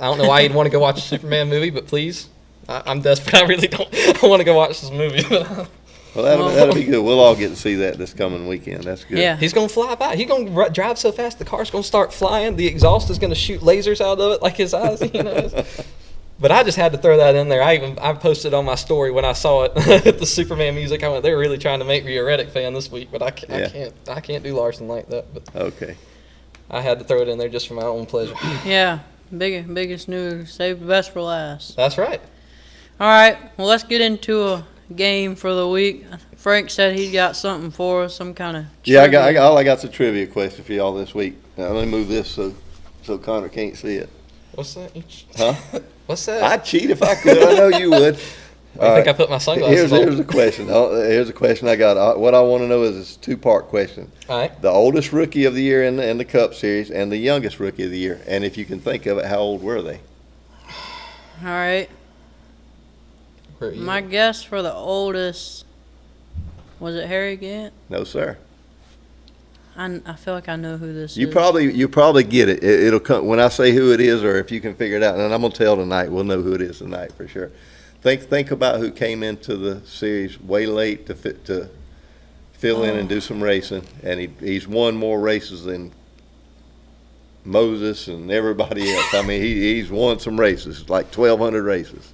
I don't know why you'd want to go watch a Superman movie, but please, I'm desperate. I really don't. I want to go watch this movie. Well, that'll be good. We'll all get to see that this coming weekend. That's good. Yeah. He's gonna fly by. He's gonna drive so fast, the car's gonna start flying. The exhaust is gonna shoot lasers out of it like his eyes. But I just had to throw that in there. I posted on my story when I saw it the Superman music. I went, they're really trying to make me a Reddick fan this week, but I can't do Larson like that. But Okay. I had to throw it in there just for my own pleasure. Yeah. Biggest news. Save the best for last. That's right. All right. Well, let's get into a game for the week. Frank said he got something for us, some kind of. Yeah, I got some trivia question for y'all this week. Now, let me move this so Connor can't see it. What's that? Huh? What's that? I'd cheat if I could. I know you would. I think I put my sunglasses on. Here's a question. Here's a question I got. What I want to know is this two-part question. All right. The oldest rookie of the year in the Cup Series and the youngest rookie of the year. And if you can think of it, how old were they? All right. Where are you? My guess for the oldest was it Harry Gant? No, sir. I feel like I know who this You is. probably get it. It'll come when I say who it is, or if you can figure it out. And I'm gonna tell tonight. We'll know who it is tonight for sure. Think about who came into the series way late to fill in and do some racing, and he's won more races than Moses and everybody else. I mean, he's won some races, like 1,200 races.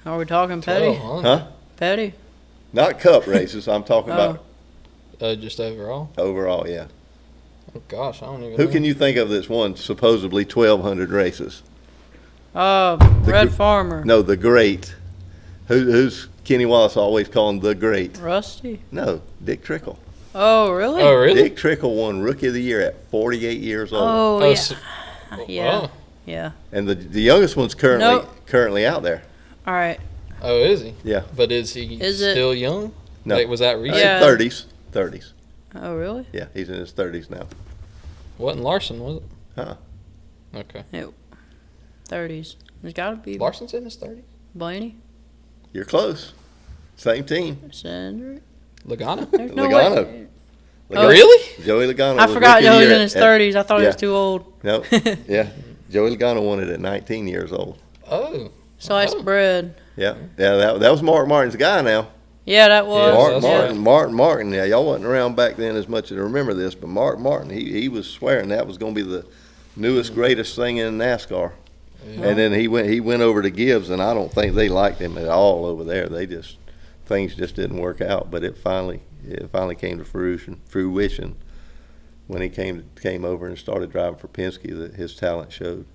Are we talking Petty? Huh? Petty? Not Cup races. I'm talking about Just overall. overall. Yeah. Oh gosh, I don't even. Who know. can you think of that's won supposedly 1,200 races? Red Farmer. No, the great. Who's Kenny Wallace always calling the great? Rusty? No, Dick Trickle. Oh, really? Oh really? Dick Trickle won Rookie of the Year at 48 years old. Oh, Oh, yeah. so- Yeah. Oh. Yeah. And the youngest one's currently out there. All right. Oh, is he? Yeah. But is he Is it- still young? No. Like, was that recent? Yeah. 30s. Oh, really? Yeah, he's in his 30s now. Wasn't Larson, was it? Huh? Okay. 30s. There's got to be Larson's in his 30s? Blaney. You're close. Same team. Cedric? Logano? There's no Logano. way. Oh, really? Joey Logano. I was forgot rookie of Joey the was year in his at- 30s. I thought he was yeah. too old. No, yeah. Joey Logano won it at 19 years old. Oh. Sliced bread. Yeah, that was Mark Martin's guy now. Yeah, that was. Yeah, Mark that's Martin. Yeah, y'all wasn't around back then as much to remember this, but Mark Martin, he was swearing that was going to be the newest, greatest thing in NASCAR. Yeah. And then he went over to Gibbs, and I don't think they liked him at all over there. Things just didn't work out. But it finally came to fruition when he came over and started driving for Penske. That his talent showed.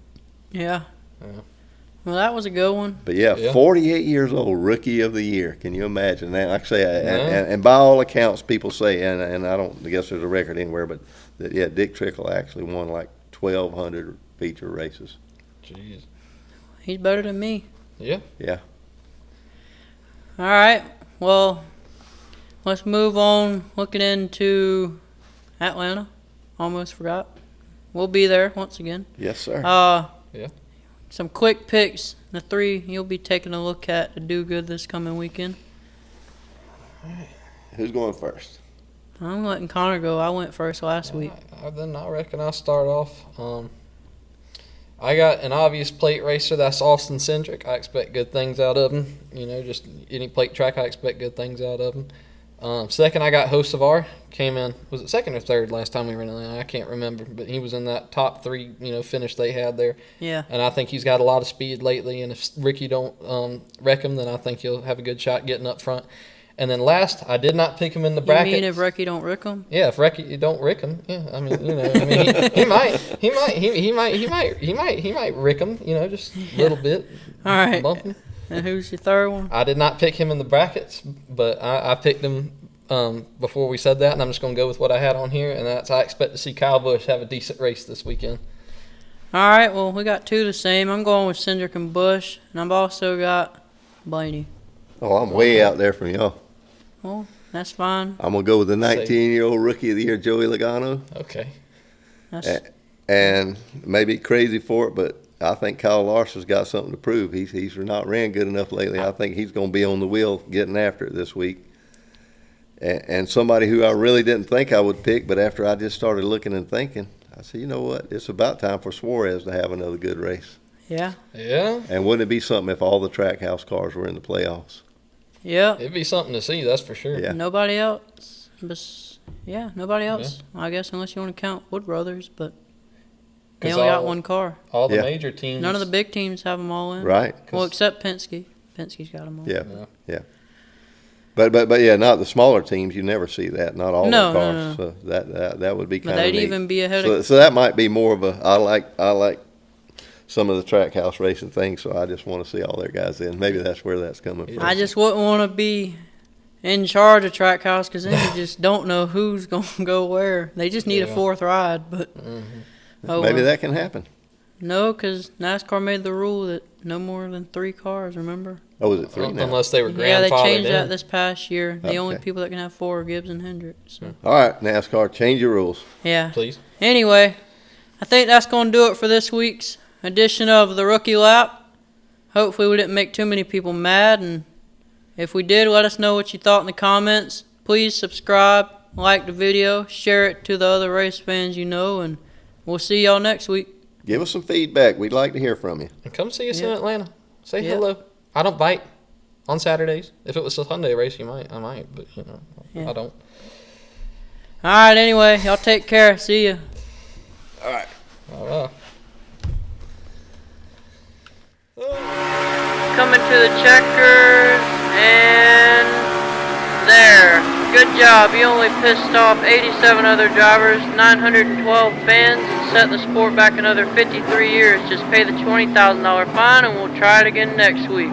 Yeah. Yeah. Well, that was a good one. But yeah, Yeah. 48 years old, rookie of the year. Can you imagine that? Like I say, Yeah. and by all accounts, people say, and I guess there's a record anywhere, but that Dick Trickle actually won like 1,200 feature races. Jeez. He's better than me. Yeah. Yeah. All right. Well, let's move on. Looking into Atlanta. Almost forgot. We'll be there once again. Yes, sir. Yeah. Some quick picks. The 3 you'll be taking a look at to do good this coming weekend. Who's going first? I'm letting Connor go. I went first last week. I reckon I'll start off. I got an obvious plate racer. That's Austin Cindric. I expect good things out of him. Just any plate track, I expect good things out of him. Second, I got Hocevar. Came in, was it second or third last time we were in Atlanta? I can't remember, but he was in that top 3, finish they had there. Yeah. And I think he's got a lot of speed lately. And if Ricky don't wreck him, then I think he'll have a good shot getting up front. And then last, I did not pick him in the bracket. You mean if Ricky don't rick him? Yeah, if Ricky don't rick him, yeah. I mean, he might rick him, just a little bit. All right. Bump him. And who's your third one? I did not pick him in the brackets, but I picked him before we said that, and I'm just going to go with what I had on here, and that's I expect to see Kyle Busch have a decent race this weekend. All right. Well, we got 2 the same. I'm going with Cindric and Busch, and I've also got Blaney. Oh, I'm way out there from y'all. Well, that's fine. I'm going to go with the 19-year-old rookie of the year, Joey Logano. Okay. That's, And maybe crazy for it, but I think Kyle Larson's got something to prove. He's not ran good enough lately. I think he's going to be on the wheel getting after it this week. And somebody who I really didn't think I would pick, but after I just started looking and thinking, I said, you know what? It's about time for Suarez to have another good race. yeah. Yeah, And wouldn't it be something if all the Trackhouse cars were in the playoffs? Yeah. it'd be something to see, that's for sure. Yeah. Nobody else. Nobody else. I guess unless you want to count Wood Brothers, but they 'Cause only got all- one car. All the Yeah. major teams. None of the big teams have them all in. Right? Well, except Penske. Penske's got them all. Yeah. Yeah. Yeah. But yeah, not the smaller teams. You never see that. Not all No, the no, cars. no. So that would be But kind of they'd neat. even be ahead So, of. so that might be more of a I like some of the Trackhouse racing things. So I just want to see all their guys in. Maybe that's where that's coming from. I just wouldn't want to be in charge of Trackhouse because then you just don't know who's going to go where. They just need a Yeah. 4th ride, but oh, Maybe well. that can happen. No, because NASCAR made the rule that no more than 3 cars. Remember? Oh, is it 3 now? Unless they were grandfathered Yeah, they changed in. that this past year. The only Okay. people that can have 4 are Gibbs and Hendricks. So. All right, NASCAR, change your rules. Yeah. Please. Anyway, I think that's going to do it for this week's edition of the Rookie Lap. Hopefully we didn't make too many people mad, and if we did, let us know what you thought in the comments. Please subscribe, like the video, share it to the other race fans you know, and we'll see y'all next week. Give us some feedback. We'd like to hear from you. And come see us in Yeah. Atlanta. Say Yeah. hello. I don't bite on Saturdays. If it was a Sunday race, I might, but Yeah. I don't. All right, anyway, y'all take care. See ya. All right. All right. Coming to the Checkers, and there. Good job. You only pissed off 87 other drivers, 912 fans, and set the sport back another 53 years. Just pay the $20,000 fine, and we'll try it again next week.